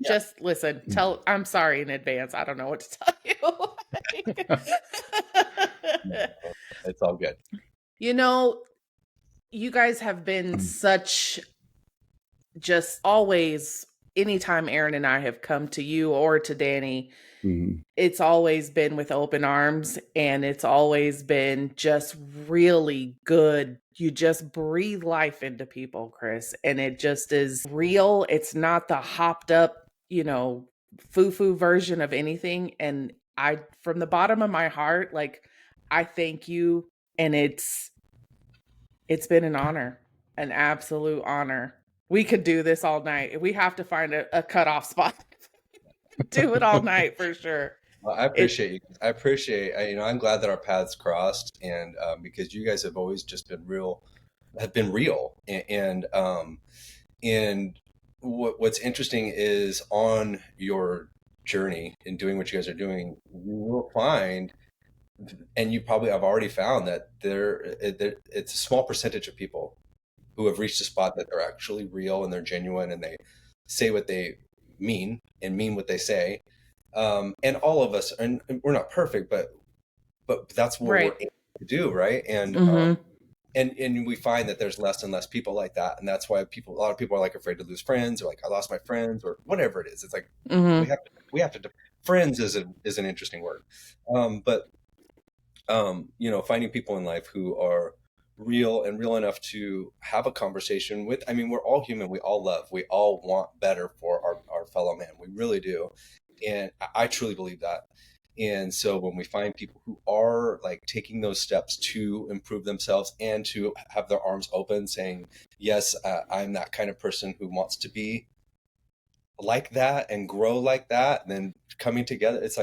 Speaker 1: just listen. I'm sorry in advance. I don't know what to tell you.
Speaker 3: It's all good.
Speaker 1: You know, you guys have been such... just always, anytime Aaron and I have come to you or to Danny, it's always been with open arms, and it's always been just really good. You just breathe life into people, Chris, and it just is real. It's not the hopped up, foo-foo version of anything. And from the bottom of my heart, I thank you, and it's been an honor, an absolute honor. We could do this all night. We have to find a cutoff spot. Do it all night for sure.
Speaker 3: Well, I appreciate you. I appreciate, I'm glad that our paths crossed, and because you guys have always just been real. And what's interesting is on your journey in doing what you guys are doing, you will find, and you probably have already found that it's a small percentage of people who have reached a spot that they're actually real and they're genuine and they say what they mean and mean what they say. And all of us, and we're not perfect, but that's what we're able to do, right? And and we find that there's less and less people like that, and that's why a lot of people are afraid to lose friends, or I lost my friends, or whatever it is. It's we have to. Friends is an interesting word, but finding people in life who are real enough to have a conversation with. I mean, we're all human. We all love. We all want better for our fellow man. We really do. And I truly believe that. And so when we find people who are taking those steps to improve themselves and to have their arms open saying, yes, I'm that kind of person who wants to be like that and grow like that, and then coming together, it's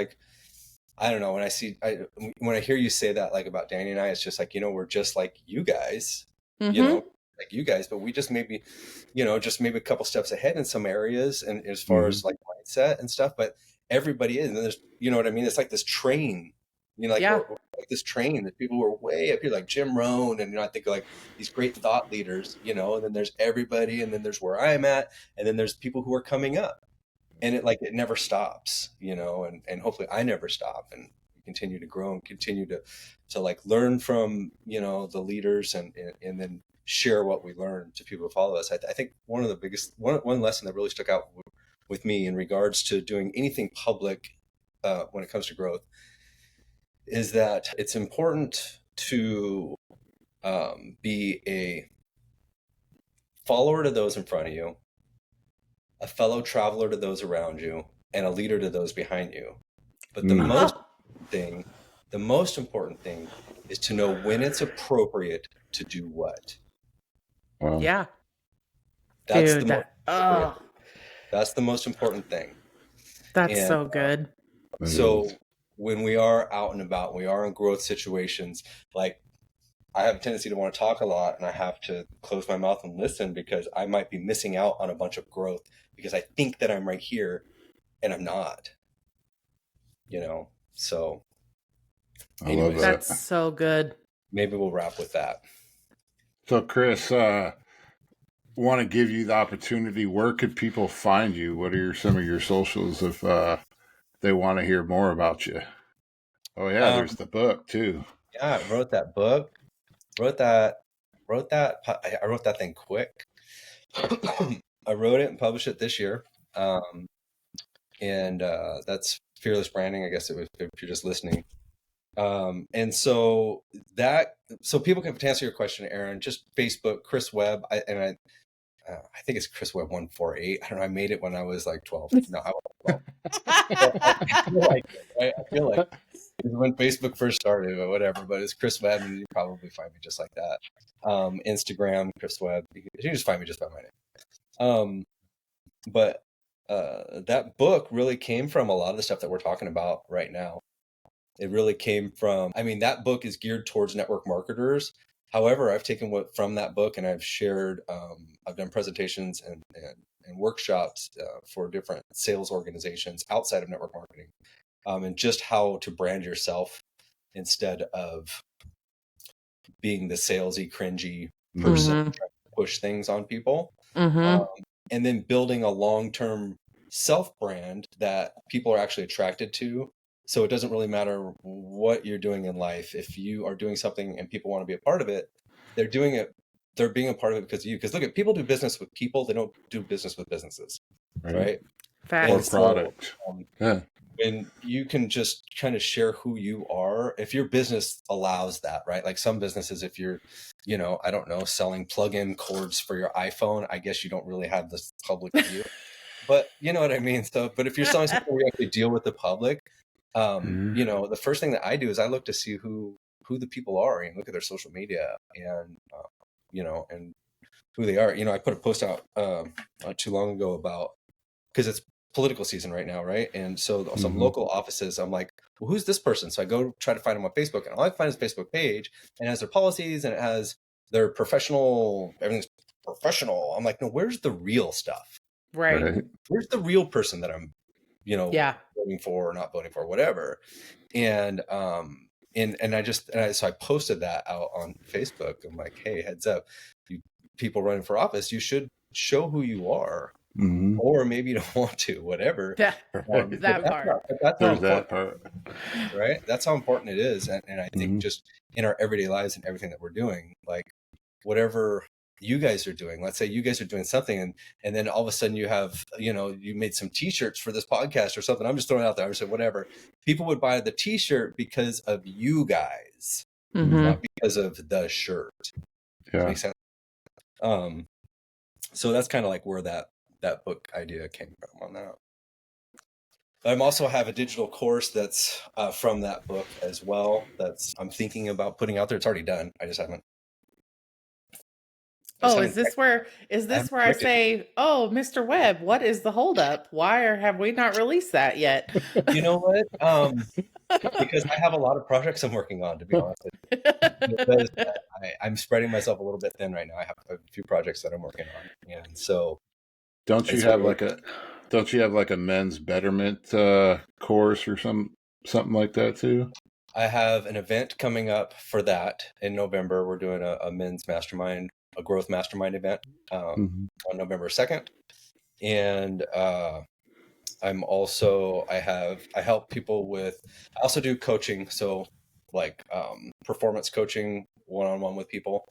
Speaker 3: I don't know, when I hear you say that about Danny and I, it's just we're just like you guys, but we just maybe a couple steps ahead in some areas, and as far as mindset and stuff, but everybody is, and then there's, what I mean? It's this train, we're this train that people who are way up here, like Jim Rohn, and I think these great thought leaders, and then there's everybody, and then there's where I'm at, and then there's people who are coming up. And it never stops, and hopefully I never stop, and continue to grow and continue to learn from, the leaders, and then share what we learn to people who follow us. I think one of the biggest, one lesson that really stuck out with me in regards to doing anything public when it comes to growth is that it's important to be a follower to those in front of you, a fellow traveler to those around you, and a leader to those behind you. But the most important thing is to know when it's appropriate to do what.
Speaker 1: Yeah.
Speaker 3: That's the most important thing.
Speaker 1: That's so good.
Speaker 3: So when we are out and about, we are in growth situations, I have a tendency to want to talk a lot, and I have to close my mouth and listen, because I might be missing out on a bunch of growth because I think that I'm right here and I'm not, so
Speaker 2: anyways,
Speaker 1: that's so good.
Speaker 3: Maybe we'll wrap with that.
Speaker 2: So Chris, want to give you the opportunity. Where could people find you? What are some of your socials if they want to hear more about you? Oh yeah, there's the book too.
Speaker 3: Yeah, I wrote that book. I wrote that thing quick. I wrote it and published it this year. And that's Fearless Branding, I guess, if you're just listening. And so people can, to answer your question, Aaron, just Facebook, Chris Webb. I think it's Chris Webb 148. I don't know. I made it when I was like 12. No, I was 12. I feel like it, right? I feel like it was when Facebook first started or whatever, but it's Chris Webb, and you probably find me just like that. Instagram, Chris Webb. You can just find me just by my name. But that book really came from a lot of the stuff that we're talking about right now. It really came from, I mean, that book is geared towards network marketers. However, I've taken what from that book and I've shared, I've done presentations and workshops for different sales organizations outside of network marketing, and just how to brand yourself instead of being the salesy, cringy person trying to push things on people. And then building a long-term self-brand that people are actually attracted to. So it doesn't really matter what you're doing in life. If you are doing something and people want to be a part of it, they're doing it. They're being a part of it because of you. Because look at people do business with people. They don't do business with businesses, right?
Speaker 2: Or product.
Speaker 3: And you can just kind of share who you are. If your business allows that, right? Like some businesses, if you're, I don't know, selling plug-in cords for your iPhone, I guess you don't really have this public view. But you know what I mean? So, but if you're selling something where you actually deal with the public, the first thing that I do is I look to see who the people are and look at their social media and, and who they are. I put a post out not too long ago about, because it's political season right now, right? And so some local offices, I'm like, well, who's this person? So I go try to find them on Facebook, and all I find is Facebook page, and it has their policies and it has their professional, everything's professional. I'm like, no, where's the real stuff?
Speaker 1: Right.
Speaker 3: Where's the real person that I'm, voting for or not voting for, whatever. And so I posted that out on Facebook. I'm like, hey, heads up, you people running for office, you should show who you are. Or maybe you don't want to, whatever.
Speaker 1: That part.
Speaker 2: That part.
Speaker 3: Right? That's how important it is. And I think just in our everyday lives and everything that we're doing, like whatever you guys are doing, let's say you guys are doing something and then all of a sudden you have, you made some t-shirts for this podcast or something. I'm just throwing it out there. I said, whatever. People would buy the t-shirt because of you guys, not because of the shirt.
Speaker 2: Yeah.
Speaker 3: Makes sense? So that's kind of like where that book idea came from on that. I also have a digital course that's from that book as well. I'm thinking about putting out there. It's already done. I just haven't.
Speaker 1: Is this where I say, oh, Mr. Webb, what is the holdup? Why have we not released that yet?
Speaker 3: You know what? Because I have a lot of projects I'm working on, to be honest with you. Because I'm spreading myself a little bit thin right now. I have a few projects that I'm working on, and so.
Speaker 2: Don't you have like a men's betterment course or something like that too?
Speaker 3: I have an event coming up for that in November. We're doing a men's mastermind, a growth mastermind event on November 2nd. And I help people with, I also do coaching. So like performance coaching one-on-one with people.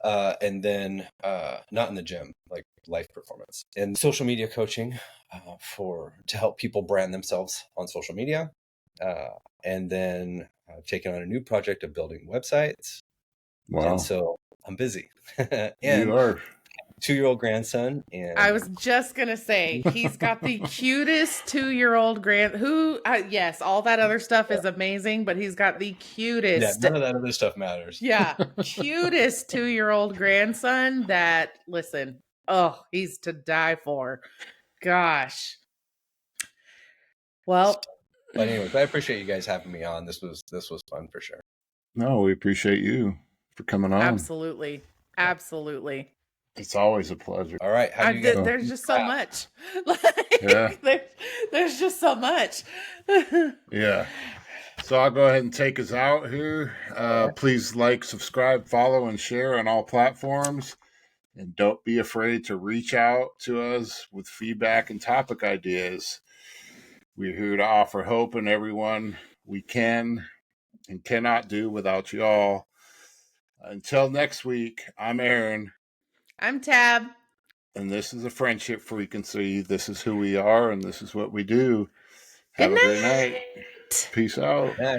Speaker 3: And then not in the gym, like life performance, and social media coaching to help people brand themselves on social media. And then I've taken on a new project of building websites.
Speaker 2: Wow.
Speaker 3: And so I'm busy. And
Speaker 2: you are.
Speaker 3: 2-year-old grandson. And
Speaker 1: I was just going to say, he's got the cutest 2-year-old yes, all that other stuff is amazing, but he's got the cutest.
Speaker 3: Yeah, none of that other stuff matters.
Speaker 1: Yeah. Cutest 2-year-old grandson that, listen, he's to die for. Gosh. Well.
Speaker 3: But anyways, I appreciate you guys having me on. This was fun for sure.
Speaker 2: No, we appreciate you for coming on.
Speaker 1: Absolutely. Absolutely.
Speaker 2: It's always a pleasure.
Speaker 3: All right.
Speaker 1: There's just so much. There's just so much.
Speaker 2: Yeah. So I'll go ahead and take us out here. Please like, subscribe, follow, and share on all platforms. And don't be afraid to reach out to us with feedback and topic ideas. We're here to offer hope in everyone we can and cannot do without you all. Until next week, I'm Aaron.
Speaker 1: I'm Tab.
Speaker 2: And this is a Friendship Frequency. This is who we are, and this is what we do. Have
Speaker 1: Good
Speaker 2: a great night. Peace out.
Speaker 3: Yeah.